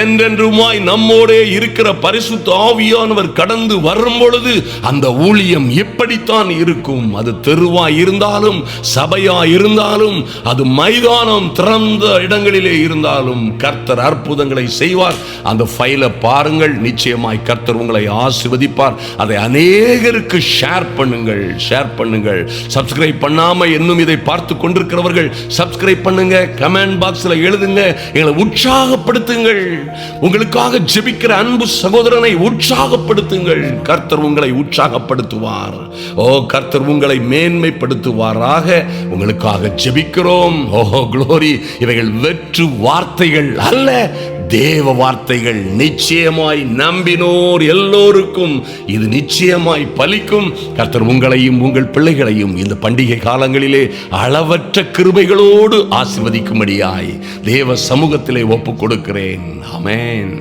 என்றென்றுமாய் நம்மோடே இருக்கிற பரிசுத்த ஆவியானவர் கடந்து வரும் பொழுது அந்த ஊழியம் எப்படித்தான் இருக்கும்? அது தெருவாய் இருந்தாலும், சபையா இருந்தாலும், அது மைதானம் திறந்த இடங்களிலே இருந்தாலும் கர்த்தர் அற்புதங்களை செய்வார். அந்த ஃபைலை பாருங்கள். நிச்சயமாய் கர்த்தர் உங்களை ஆசீர்வதிப்பார். அதை அநேகருக்கு ஷேர் பண்ணுங்கள். சப்ஸ்கிரைப் பண்ணாம இன்னும் இதை பார்த்து கொண்டிருக்கிறவர்கள் சப்ஸ்கிரைப் பண்ணுங்க. கமெண்ட் பாக்ஸ்ல எழுதுங்க, எங்களை உற்சாகப்படுத்துங்கள். உங்களுக்காக ஜெபிக்கிற அன்பு சகோதரனை உற்சாகப்படுத்துங்கள். கர்த்தர் உங்களை உற்சாகப்படுத்துவார். கர்த்தர் உங்களை மேன்மைப்படுத்துவாராக. உங்களுக்காக ஜெபிக்கிறோம். க்ளோரி. இவைகள் வெற்று வார்த்தைகள் அல்ல, தேவ வார்த்தைகள். நிச்சயமாய் நம்பினோர் எல்லோருக்கும் இது நிச்சயமாய் பலிக்கும். கர்த்தர் உங்களையும் உங்கள் பிள்ளைகளையும் இந்த பண்டிகை காலங்களிலே அளவற்ற கிருபைகளோடு ஆசீர்வதிக்கும்படியாய் தேவ சமூகத்திலே ஒப்புக் கொடுக்கிறேன். ஆமென்.